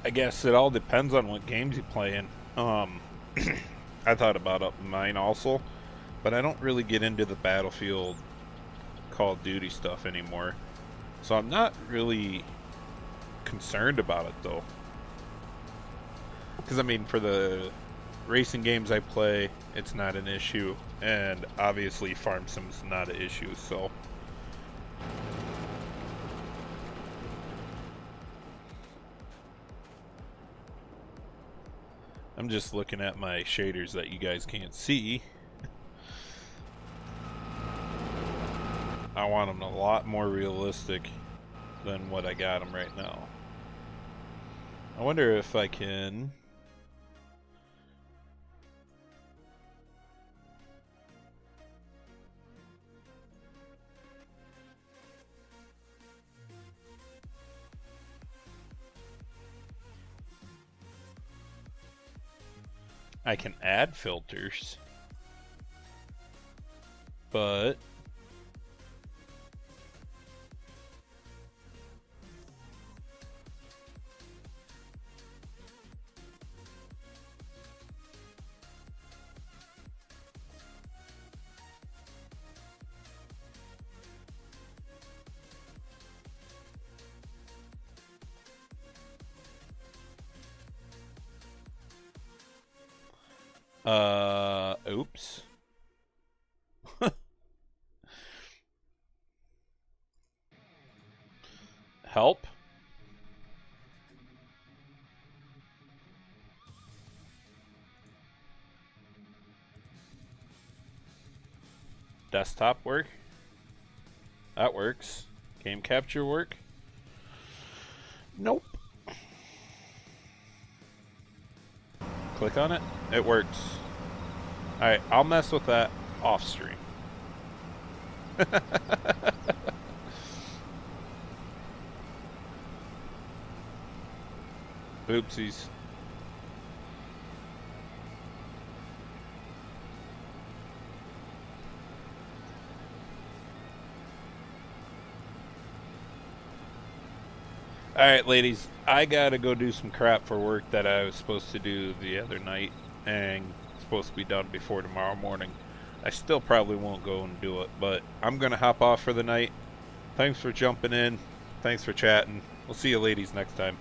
I guess it all depends on what games you play in. I thought about upping mine also, but I don't really get into the Battlefield Call of Duty stuff anymore. So I'm not really concerned about it though. Because I mean, for the racing games I play, it's not an issue, and obviously Farm Sim's not an issue, so. I'm just looking at my shaders that you guys can't see. I want them a lot more realistic than what I got them right now. I wonder if I can... I can add filters, but oops. Help. Desktop work. That works. Game capture work. Nope. Click on it. It works. Alright, I'll mess with that off stream. Oopsies. Alright, ladies, I gotta go do some crap for work that I was supposed to do the other night and supposed to be done before tomorrow morning. I still probably won't go and do it, but I'm gonna hop off for the night. Thanks for jumping in. Thanks for chatting. We'll see you ladies next time.